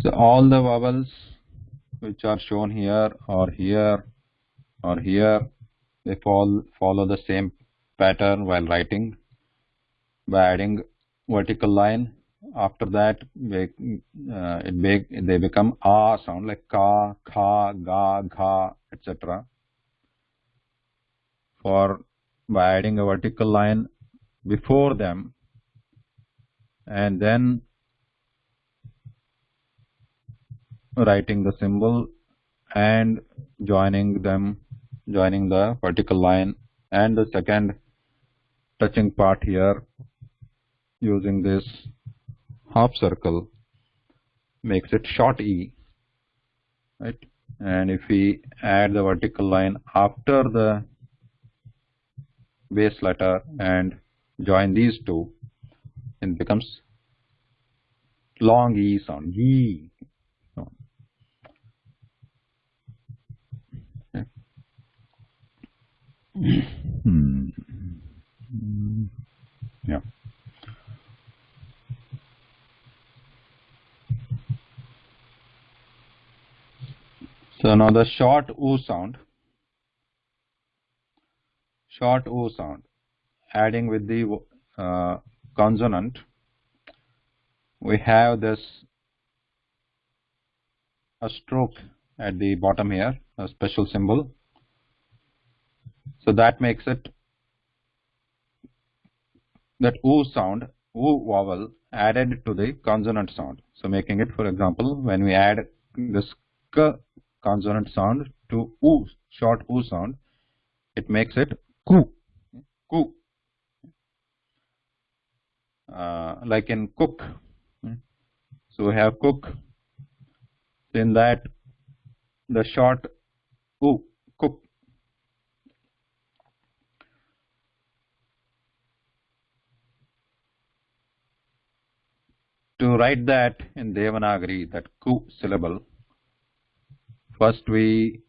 S1: So all the vowels which are shown here or here or here, they follow the same pattern while writing by adding vertical line. After that, they become a sound, like ka, kha, ga, gha, etc. For by adding a vertical line before them and then writing the symbol and joining the vertical line and the second touching part here using this half circle makes it short e, right? And if we add the vertical line after the base letter and join these two, it becomes long e sound, e. Okay. Yeah. So now the short oo sound, adding with the consonant, we have this a stroke at the bottom here, a special symbol. So that makes it that oo sound, oo vowel added to the consonant sound. So making it, for example, when we add this k consonant sound to oo, short oo sound, it makes it ku, ku, like in cook. So we have cook. In that, the short oo, cook. To write that in Devanagari, that ku syllable, first we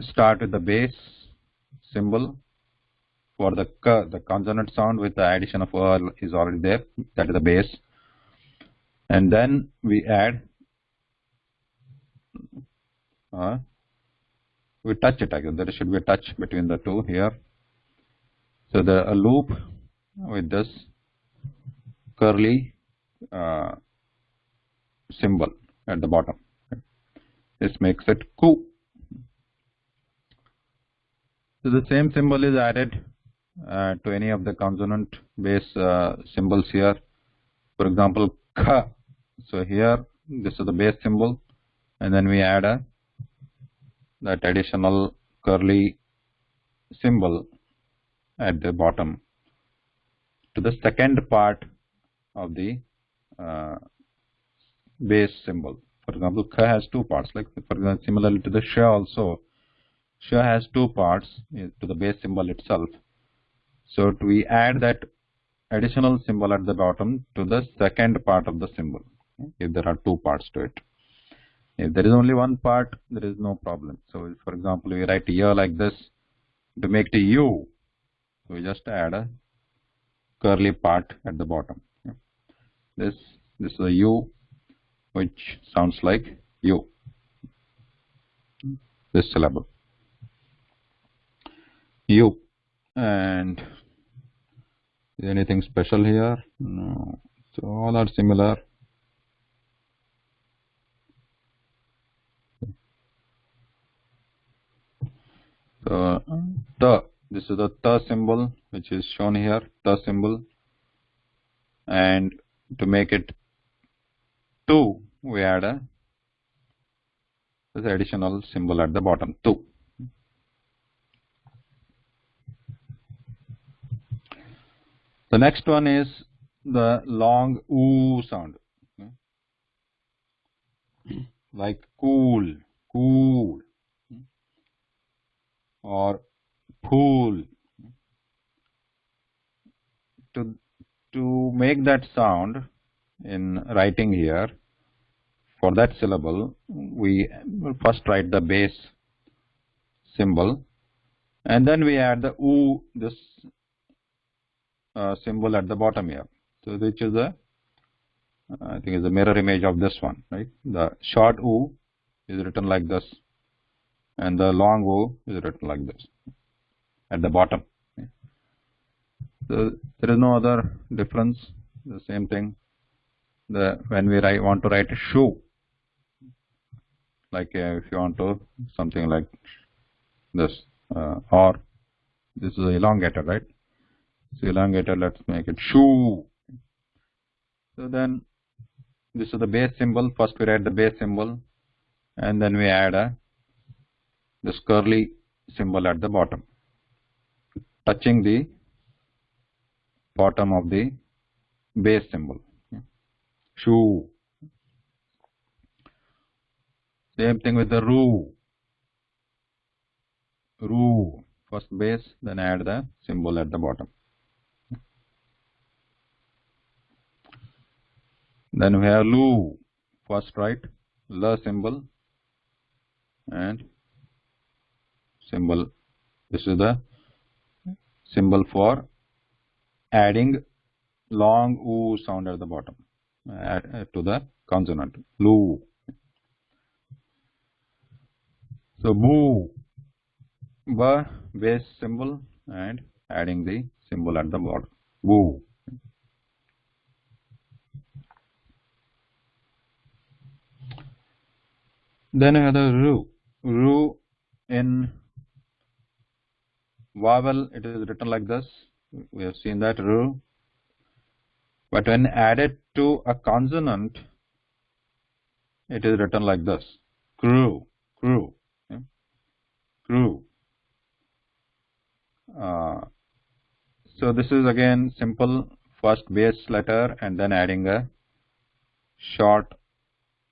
S1: start with the base symbol for the k, the consonant sound with the addition of is already there, that is the base, and then we add we touch it again. There should be a touch between the two here. So a loop with this curly symbol at the bottom. This makes it ku. So the same symbol is added to any of the consonant base symbols here. For example, kha. So here this is the base symbol, and then we add that additional curly symbol at the bottom to the second part of the base symbol. For example, kha has two parts. Like for example, similarly to the sha also, sha has two parts to the base symbol itself. So we add that additional symbol at the bottom to the second part of the symbol, if there are two parts to it. If there is only one part, there is no problem. So for example, we write ya like this. To make it u, we just add a curly part at the bottom. This is a u, which sounds like u, this syllable, u. And is anything special here? No. So all are similar. So ta, this is the ta symbol which is shown here, ta symbol, and to make it tu, we add this additional symbol at the bottom, tu. The next one is the long oo sound, like cool, cool, or pool. To make that sound in writing here, for that syllable, we first write the base symbol, and then we add the oo, this symbol at the bottom here. So which is I think is a mirror image of this one, right? The short oo is written like this, and the long oo is written like this at the bottom. So there is no other difference. The same thing. When we want to write shoe, like if you want to something like this, or this is elongated, right? So elongated, let's make it shoe. So then this is the base symbol. First we write the base symbol, and then we add this curly symbol at the bottom, touching the bottom of the base symbol. Shoe. Same thing with the roo. Roo. First base, then add the symbol at the bottom. Then we have lu. First write la symbol and symbol. This is the symbol for adding long oo sound at the bottom to the consonant lu. So boo, ba base symbol and adding the symbol at the bottom, boo. Then we have the ru. Ru in vowel, it is written like this. We have seen that ru. But when added to a consonant, it is written like this. Crew, crew, okay? Crew. So this is again simple. First base letter and then adding a short,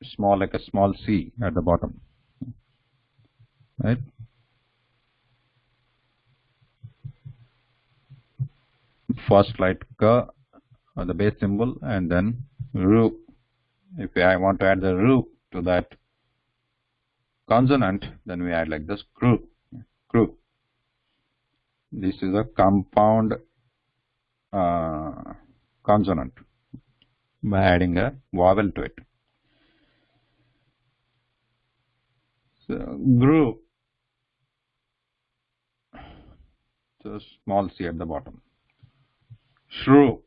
S1: small, like a small c at the bottom, right? First write ka, the base symbol, and then ru. If I want to add the ru to that consonant, then we add like this, crew. shru. This is a compound consonant by adding a vowel to it. So, gru, so small c at the bottom. Shru,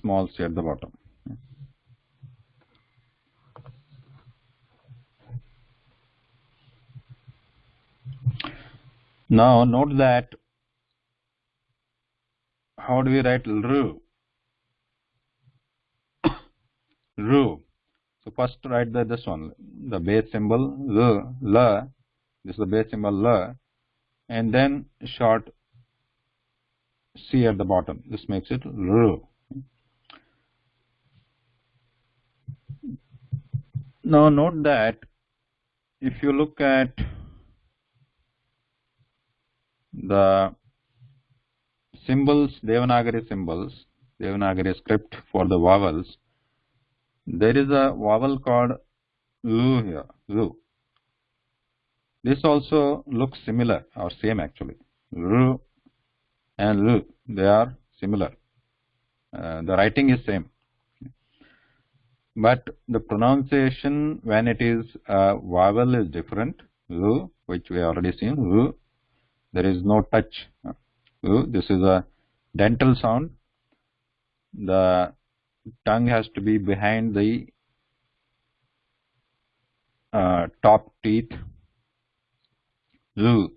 S1: small c at the bottom. Now note that how do we write ru? Ru. So first write this one, the base symbol la. This is the base symbol la, and then short c at the bottom. This makes it ru. Now note that if you look at the symbols, Devanagari symbols, Devanagari script for the vowels, there is a vowel called lu here, lu. This also looks similar or same actually. Ru and lu, they are similar. The writing is same. But the pronunciation when it is a vowel is different. Lu, which we already seen, lu, there is no touch. Lu, this is a dental sound. The tongue has to be behind the top teeth. Lu,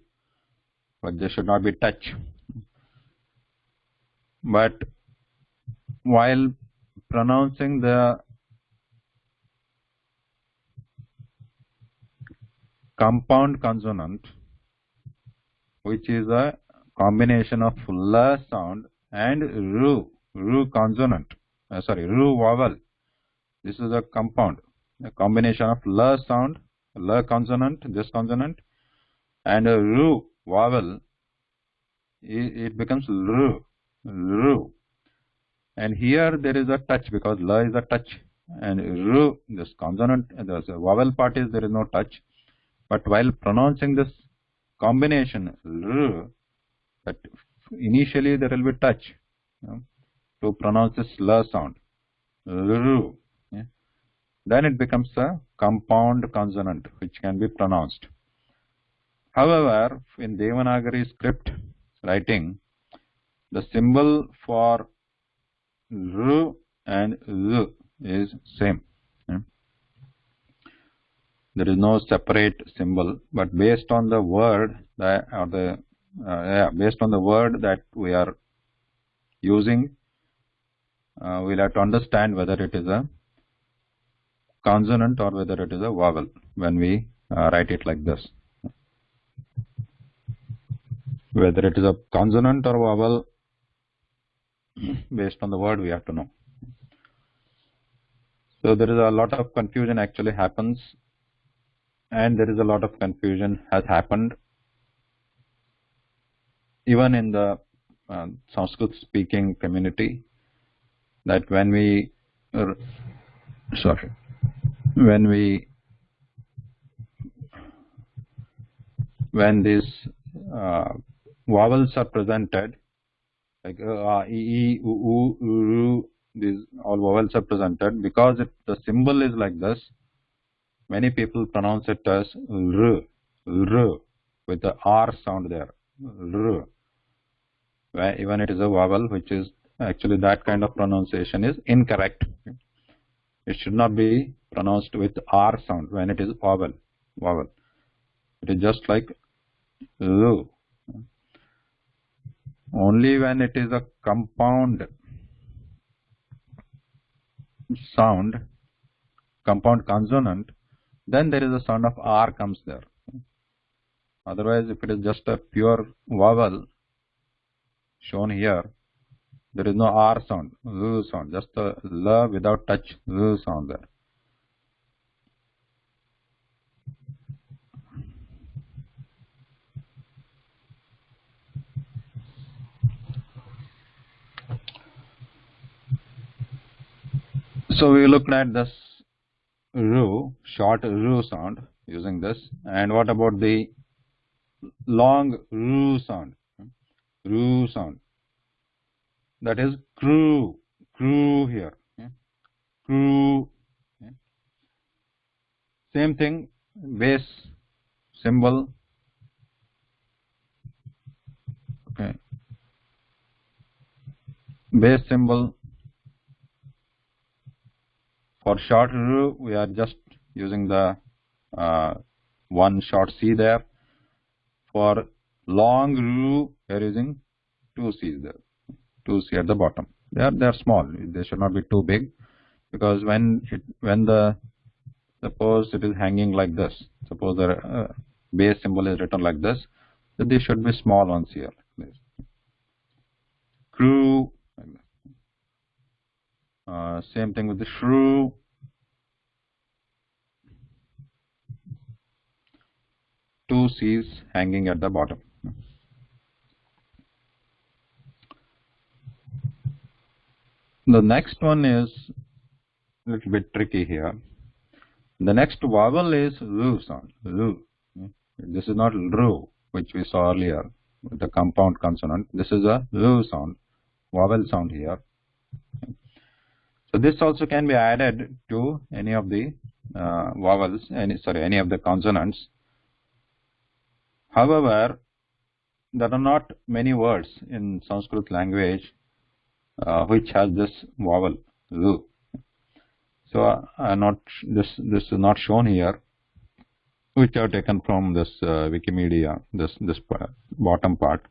S1: but there should not be touch. But while pronouncing the compound consonant, which is a combination of la sound and ru consonant, ru vowel. This is a compound, a combination of la sound, la consonant, this consonant, and a ru vowel. It becomes ru. And here there is a touch because la is a touch, and ru, this consonant, the vowel part is there is no touch. But while pronouncing this combination ru, that initially there will be touch to pronounce this la sound, ru. Then it becomes a compound consonant which can be pronounced. However, in Devanagari script writing, the symbol for ru and z is same. There is no separate symbol, but based on the word that based on the word that we are using, we'll have to understand whether it is a consonant or whether it is a vowel when we write it like this. Whether it is a consonant or vowel, based on the word we have to know. So there is a lot of confusion actually happens, and there is a lot of confusion has happened even in the Sanskrit speaking community, that when these vowels are presented, like e, u, ru, these all vowels are presented, because the symbol is like this, many people pronounce it as r, with the r sound there, r. Even it is a vowel, which is actually that kind of pronunciation is incorrect. It should not be pronounced with r sound when it is vowel. It is just like lu. Only when it is a compound sound, compound consonant, then there is a sound of r comes there. Otherwise, if it is just a pure vowel shown here, there is no r sound, z sound, just a la without touch, z sound there. So we looked at this ru, short ru sound, using this. And what about the long ru sound? Ru sound. That is crew. Crew here. Crew. Same thing. Bass symbol. Okay. Bass symbol. For short ru, we are just using the one short C there. For long ru, we are using two C's there. Two C at the bottom. They are small. They should not be too big, because when the suppose it is hanging like this. Suppose the base symbol is written like this. So these should be small ones here. Like this. Crew. Like this. Same thing with the shrew. Two C's hanging at the bottom. The next one is a little bit tricky here. The next vowel is ru sound. Ru. This is not ru, which we saw earlier with the compound consonant. This is a ru sound, vowel sound here. So this also can be added to any of the vowels, any of the consonants. However, there are not many words in Sanskrit language which has this vowel ru. So this is not shown here, which are taken from this Wikimedia, this bottom part,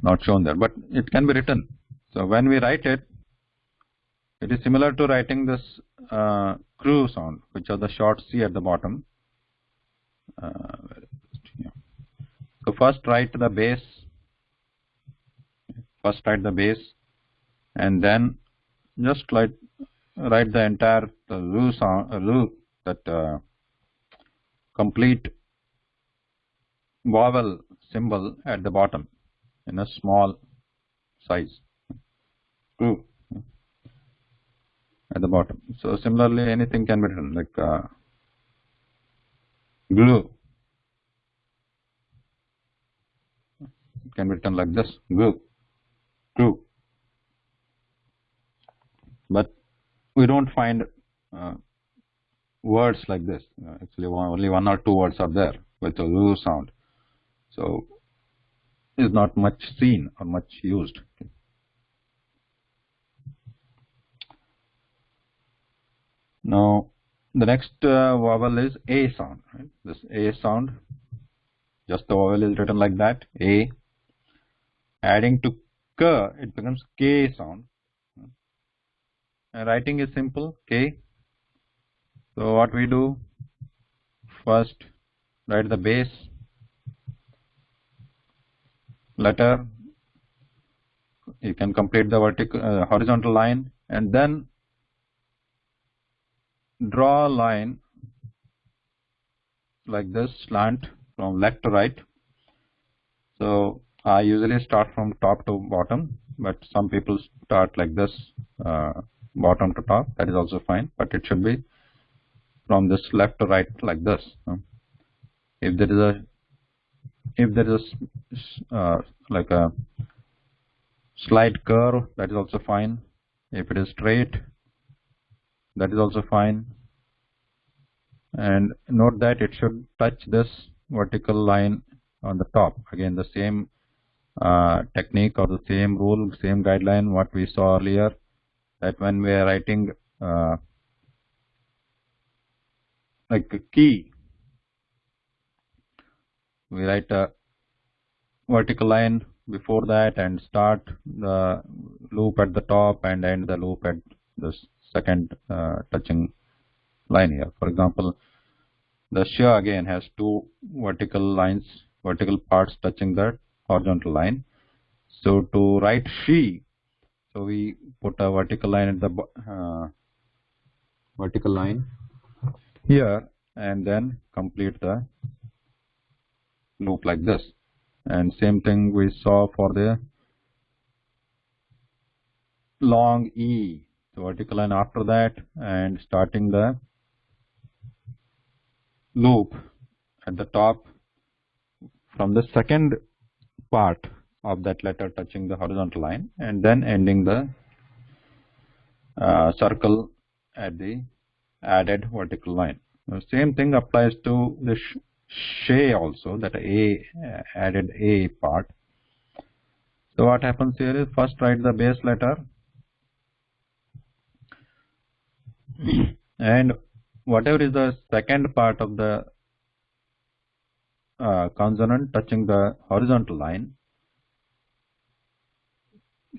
S1: not shown there, but it can be written. So when we write it, it is similar to writing this crew sound, which are the short C at the bottom. So first write the base. First write the base, and then just write the entire ru sound, that complete vowel symbol at the bottom in a small size. Ru at the bottom. So similarly, anything can be written like glue. It can be written like this: glue, glue. But we don't find words like this. Actually, only one or two words are there with a ru sound. So is not much seen or much used. Now the next vowel is a sound. Right? This a sound, just the vowel is written like that. A. Adding to k, it becomes k sound. And writing is simple, k. So what we do, first write the base letter. You can complete the horizontal line, and then draw a line like this, slant from left to right. So I usually start from top to bottom, but some people start like this, bottom to top. That is also fine, but it should be from this left to right like this. If there is like a slight curve, that is also fine. If it is straight, that is also fine. And note that it should touch this vertical line on the top. Again, the same technique or the same rule, same guideline what we saw earlier, that when we are writing like a key, we write a vertical line before that and start the loop at the top and end the loop at the second touching line here. For example, the sh again has two vertical lines, vertical parts touching the horizontal line. So to write she, so we put a vertical line at the vertical line here, and then complete the loop like this. And same thing we saw for the long E, the vertical line after that, and starting the loop at the top from the second part of that letter touching the horizontal line, and then ending the circle at the added vertical line. The same thing applies to the she also, that added a part. So what happens here is, first write the base letter and whatever is the second part of the consonant touching the horizontal line,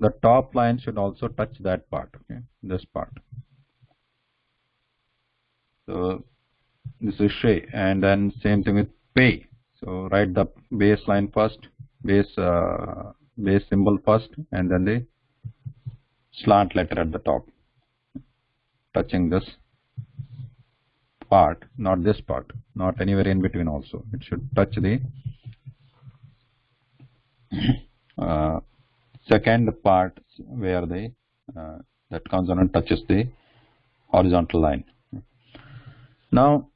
S1: the top line should also touch that part, okay, this part. So this is she, and then same thing with pay. So write the base line first, base symbol first, and then the slant letter at the top touching this part, not this part, not anywhere in between also. It should touch the second part where the that consonant touches the horizontal line. Now,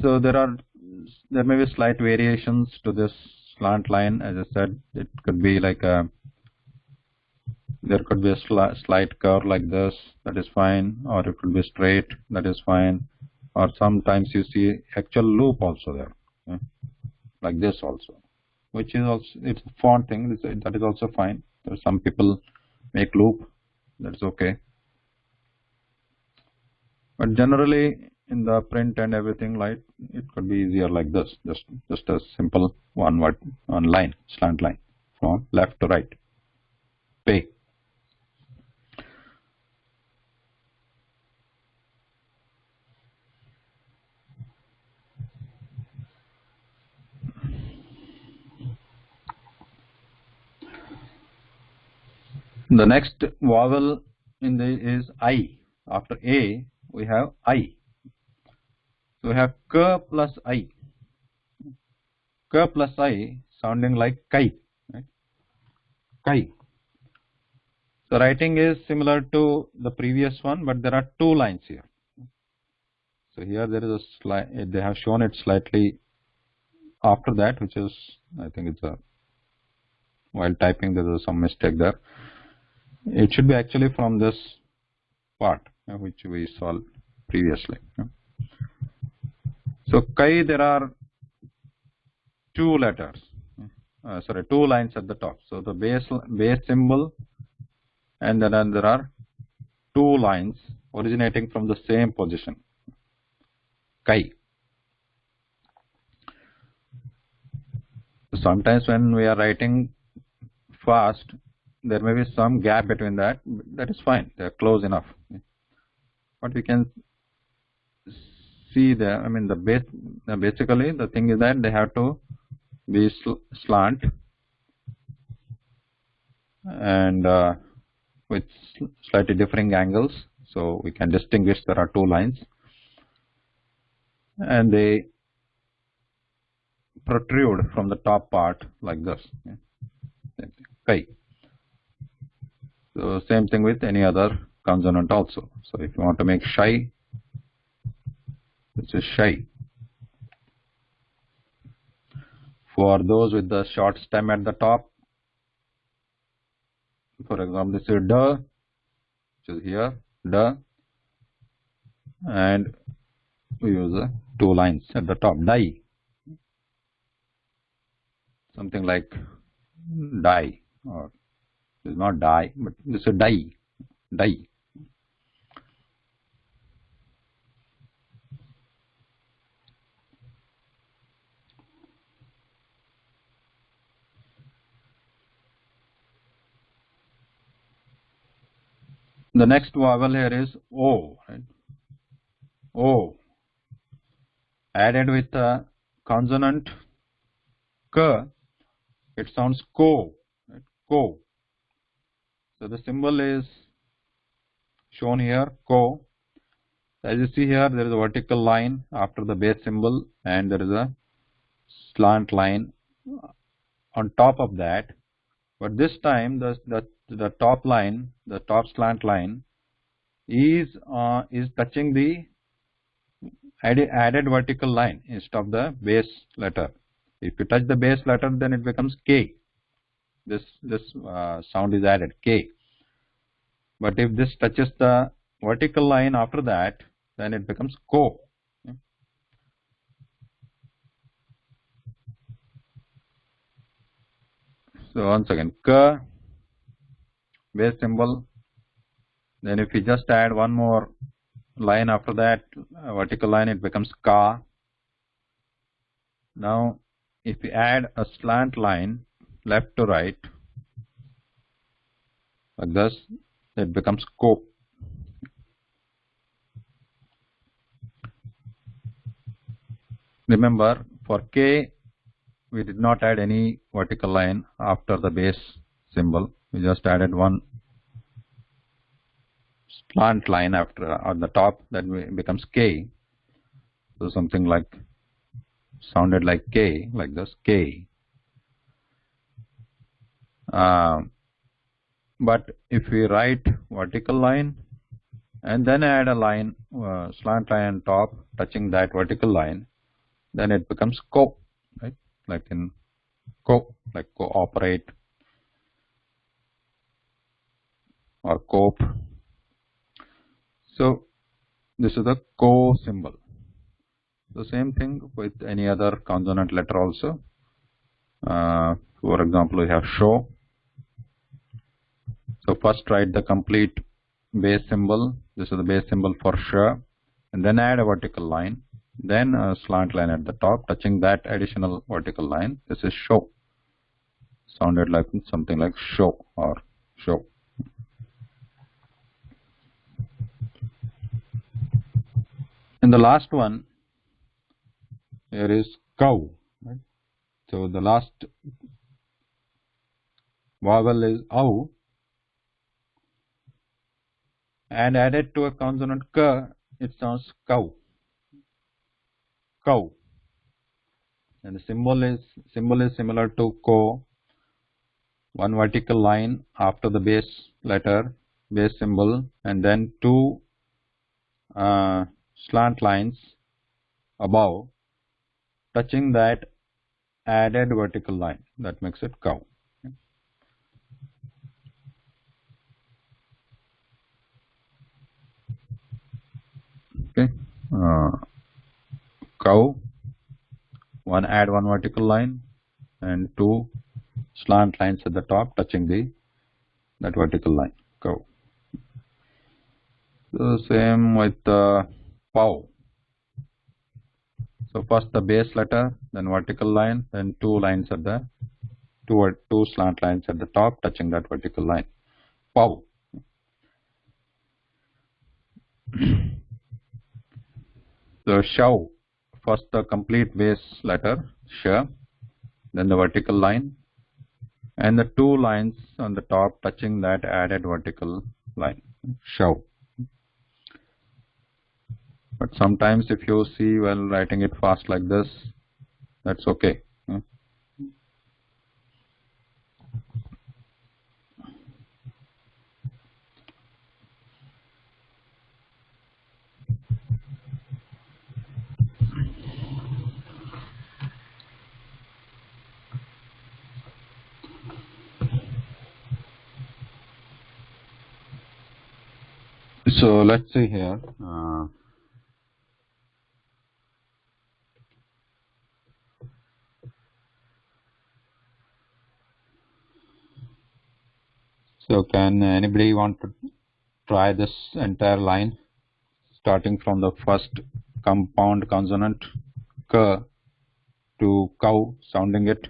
S1: so there may be slight variations to this slant line. As I said, it could be like there could be a slight curve like this, that is fine, or it could be straight, that is fine, or sometimes you see actual loop also there, okay? Like this also, which is also, it's a font thing, that is also fine. There some people make loop, that's okay. But generally in the print and everything, like it could be easier like this, just a simple one line, slant line from left to right. Pay. The next vowel in the is I. After A we have I. So we have K plus I. K plus I sounding like Kai. Right? Kai. So writing is similar to the previous one, but there are two lines here. So here there is a they have shown it slightly after that, which is, I think it's while typing there was some mistake there. It should be actually from this part, which we saw previously. So Kai, there are two letters, two lines at the top. So the base symbol, and then there are two lines originating from the same position. Kai. Sometimes when we are writing fast, there may be some gap between that. That is fine. They are close enough. But we can see there. I mean, basically the thing is that they have to be slant and with slightly differing angles, so we can distinguish there are two lines, and they protrude from the top part like this. Kai. So same thing with any other consonant also. So if you want to make shy, this is shy. For those with the short stem at the top, for example, this is da, which is here, da, and we use two lines at the top, dai, something like die, or this is not die, but this is dai, dai. The next vowel here is O, right? O, added with a consonant K, it sounds ko, right? Ko. So the symbol is shown here, ko. As you see here, there is a vertical line after the base symbol, and there is a slant line on top of that. But this time, the top line, the top slant line, is touching the added vertical line instead of the base letter. If you touch the base letter, then it becomes K. This sound is added, K. But if this touches the vertical line after that, then it becomes Ko. So once again, K, base symbol. Then if you just add one more line after that, vertical line, it becomes Ka. Now, if you add a slant line left to right, like this, it becomes Ko. Remember, for K, we did not add any vertical line after the base symbol. We just added one slant line after on the top, that becomes K. So something like sounded like K, like this, K. But if we write vertical line and then add a line, slant line on top, touching that vertical line, then it becomes Ko, right? Like in Ko, like cooperate or cope. So this is the Ko symbol. The same thing with any other consonant letter also. For example, we have show. So first write the complete base symbol. This is the base symbol for sh, and then add a vertical line, then a slant line at the top, touching that additional vertical line. This is show. Sounded like something like show or show. And the last one here is cow. Right? So the last vowel is ow, and added to a consonant k, it sounds cow. Cow. And the symbol is similar to ko. One vertical line after the base letter, base symbol, and then two slant lines above, touching that added vertical line. That makes it cow. Okay. Cow. Add one vertical line and two slant lines at the top, touching that vertical line. Cow. So same with pow. So first the base letter, then vertical line, then two lines at the two slant lines at the top, touching that vertical line. Pow. So show. First the complete base letter sh, then the vertical line, and the two lines on the top touching that added vertical line. Show. But sometimes if you see while writing it fast like this, that's okay. So let's see here. So can anybody want to try this entire line, starting from the first compound consonant k to cow, sounding it?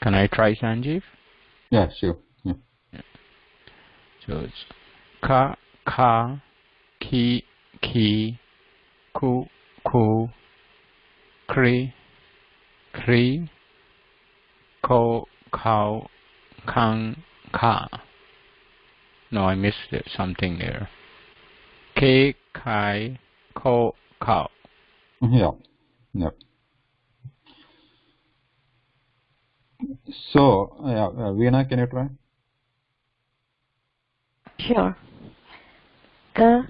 S4: Can I try, Sanjeev?
S1: Yeah, sure. Yeah.
S4: So it's ka, ka, ki, ki, ku, ku, kri, kri, ko, cow, kang, ka. No, I missed something there. K, kai, ko, cow.
S1: Yeah. Yep. So, Veena, can you try?
S3: Sure. Ka,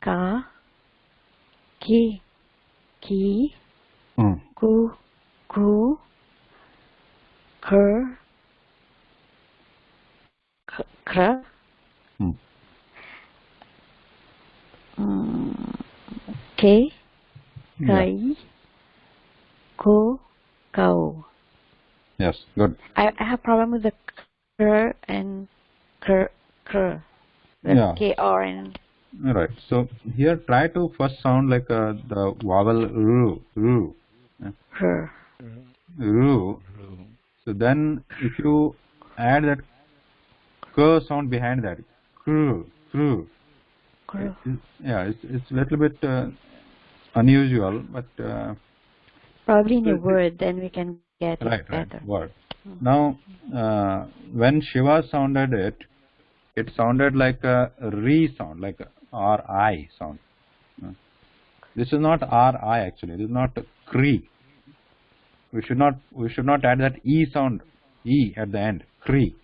S3: ka, ki, ki, ku, ku, kr, kr, ke, kai, ko, kau.
S1: Yes, good.
S3: I have problem with the kr and kr, the
S1: Yeah.
S3: kr and
S1: All right. So here, try to first sound like the vowel ru.
S3: kr.
S1: Ru. So then, if you add that k sound behind that, kru. Yeah, it's a little bit unusual, but
S3: Probably in a word, then we can get it better.
S1: Word. Now, when Shiva sounded it, it sounded like a re sound, like a ri sound. This is not ri actually. This is not kri. We should not add that e sound, e at the end. Kri.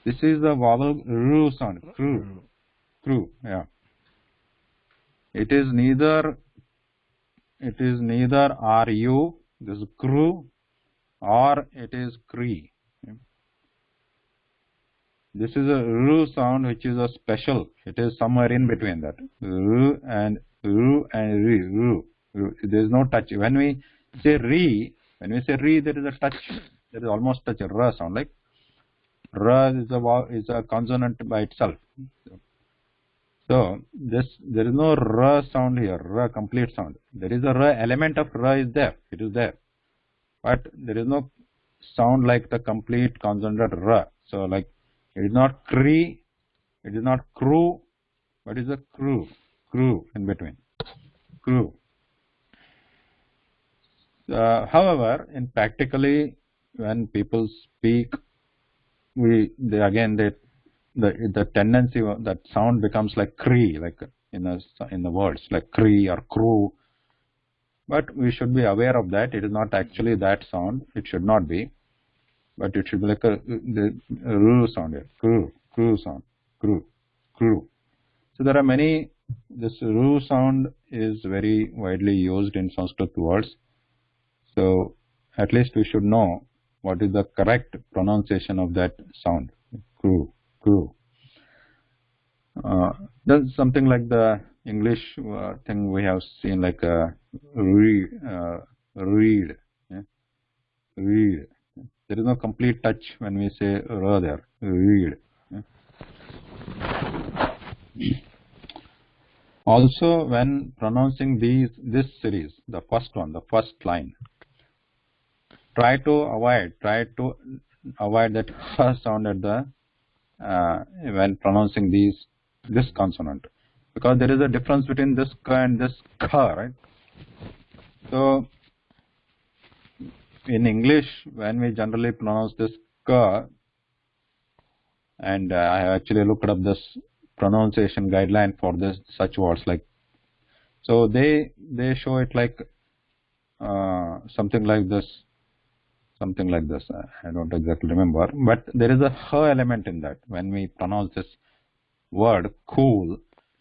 S1: This is the vowel ru sound. Kru. Yeah. It is neither ru. This is kru, or it is kri. This is a ru sound, which is a special. It is somewhere in between that. Ru and ru. There is no touch. When we say re, there is a touch. There is almost touch. Ra sound, like ra is a consonant by itself. So there is no ra sound here. Ra complete sound. There is a ra element of ra is there. It is there, but there is no sound like the complete consonant ra. So like it is not kri. It is not crew, but it is a crew in between. Crew. However, in practically, when people speak, the tendency of that sound becomes like cree, like in the words like cree or crew. But we should be aware of that. It is not actually that sound. It should not be, but it should be like the sound here. Crew sound. Crew. So there are many. This ru sound is very widely used in Sanskrit words. So at least we should know what is the correct pronunciation of that sound. Crew. That's something like the English thing we have seen, like read. Yeah? Read. There is no complete touch when we say ra there. Read. Yeah? Also, when pronouncing this series, the first line, try to avoid that h sound at the when pronouncing this consonant, because there is a difference between this k and this kha, right? So in English, when we generally pronounce this k, and I have actually looked up this pronunciation guideline for this such words, like, so they show it like something like this. I don't exactly remember, but there is a h element in that. When we pronounce this word cool,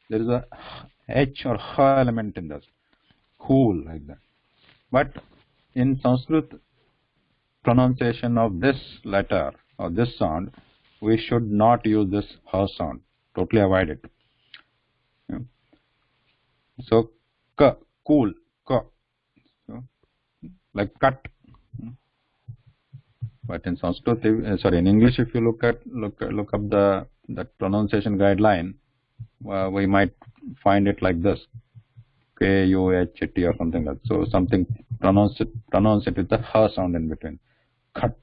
S1: there is a h or h element in this. Cool, like that. But in Sanskrit pronunciation of this letter or this sound, we should not use this h sound. Totally avoid it. Yeah. So k, cool, k. So, like cut. But in Sanskrit, in English, if you look up that pronunciation guideline, we might find it like this: K-U-H-T or something like that. So something pronounce it with the h sound in between. Cut.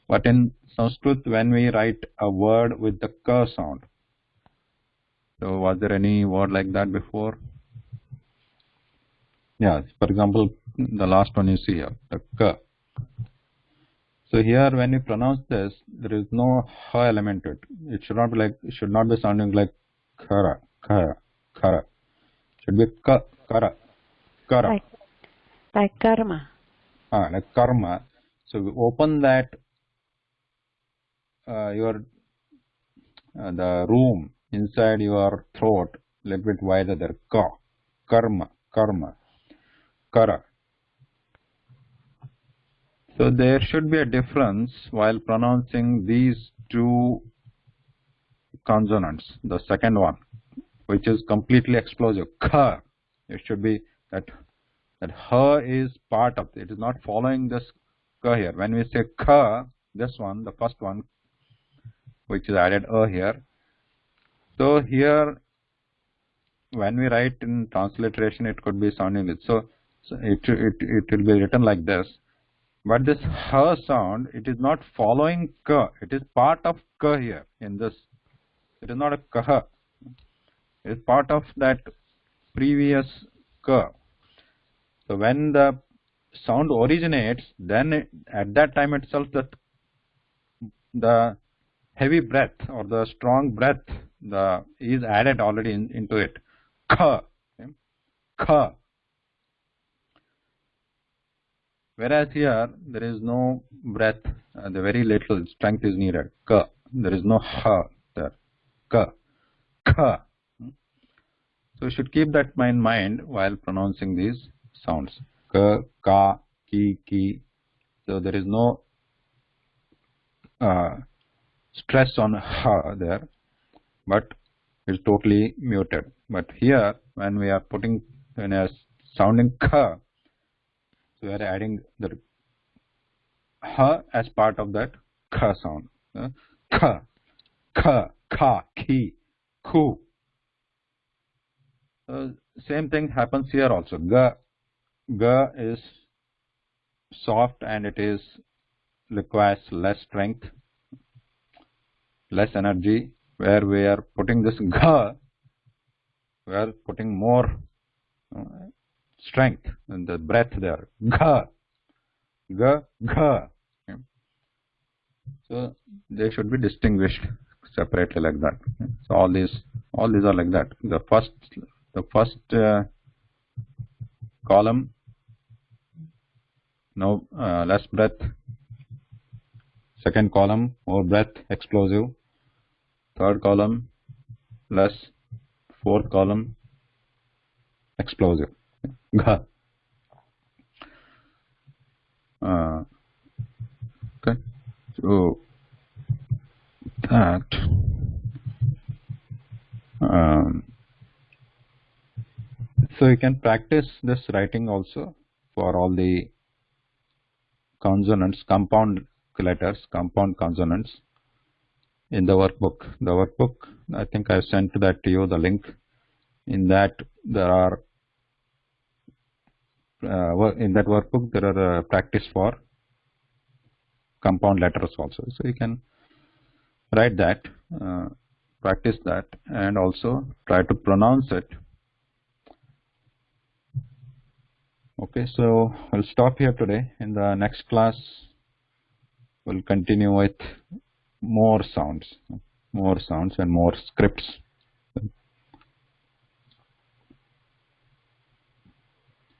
S1: But in Sanskrit, when we write a word with the k sound, so was there any word like that before? Yeah. For example, the last one you see here, the k. So here, when you pronounce this, there is no h element to it. It should not be sounding like kara. It should be kara.
S3: Like karma.
S1: Like karma. So we open that the room inside your throat a little bit wider there. Ka, karma, karma, kara. So there should be a difference while pronouncing these two consonants. The second one, which is completely explosive, ka. It should be that ha is part of it. Is not following this ka here. When we say ka, this one, the first one, which is added here. So here, when we write in transliteration, it could be sounding it. So it will be written like this. But this ha sound, it is not following ka. It is part of ka here in this. It is not a kaha. It is part of that previous ka. So when the sound originates, then at that time itself the heavy breath or the strong breath is added already into it. Ka. Okay? Ka. Whereas here there is no breath, the very little strength is needed. Ka. There is no ha there. Ka. Ka. So you should keep that in mind while pronouncing these sounds. Ka, ka, ki. So there is no stress on ha there, but it's totally muted. But here, when we are putting in a sounding ka, so we are adding the ha as part of that ka sound. Ka, ka, ki, ku. Same thing happens here also. Ga is soft and it requires less strength, less energy. Where we are putting this ga, we are putting more strength in the breath there. Ga. Okay. So they should be distinguished separately like that. So all these are like that. The first column, no less breath. Second column, more breath, explosive. Third column, less. Fourth column, explosive. Gha. Okay. So that so you can practice this writing also for all the consonants, compound letters, compound consonants in the workbook. The workbook, I think I sent that to you, the link. In that there are in that workbook there are practice for compound letters also. So you can write that, practice that, and also try to pronounce it. Okay, so we'll stop here today. In the next class, we'll continue with more sounds and more scripts.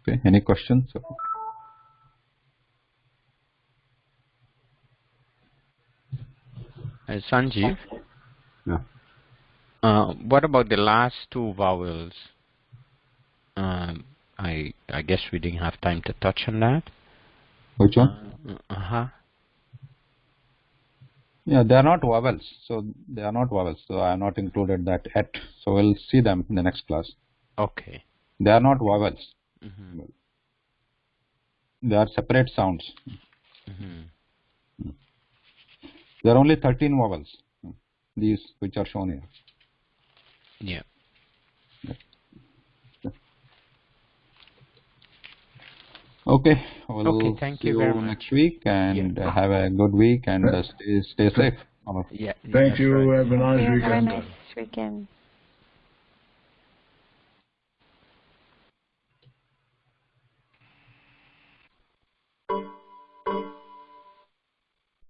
S1: Okay, any questions?
S4: Sanjeev,
S1: Yeah.
S4: what about the last two vowels? I guess we didn't have time to touch on that.
S1: Which one? Yeah, they are not vowels. So they are not vowels. So I have not included that at. So we'll see them in the next class.
S4: Okay.
S1: They are not vowels.
S4: Mm-hmm.
S1: They are separate sounds.
S4: Mm-hmm.
S1: There are only 13 vowels. These which are shown here.
S4: Yeah.
S1: Okay. We'll
S4: okay. Thank you very much.
S1: Next week, and have a good week, and stay safe.
S4: Yeah.
S2: Thank you.
S4: Right.
S2: Have a nice
S3: Have a
S2: weekend.
S3: nice weekend.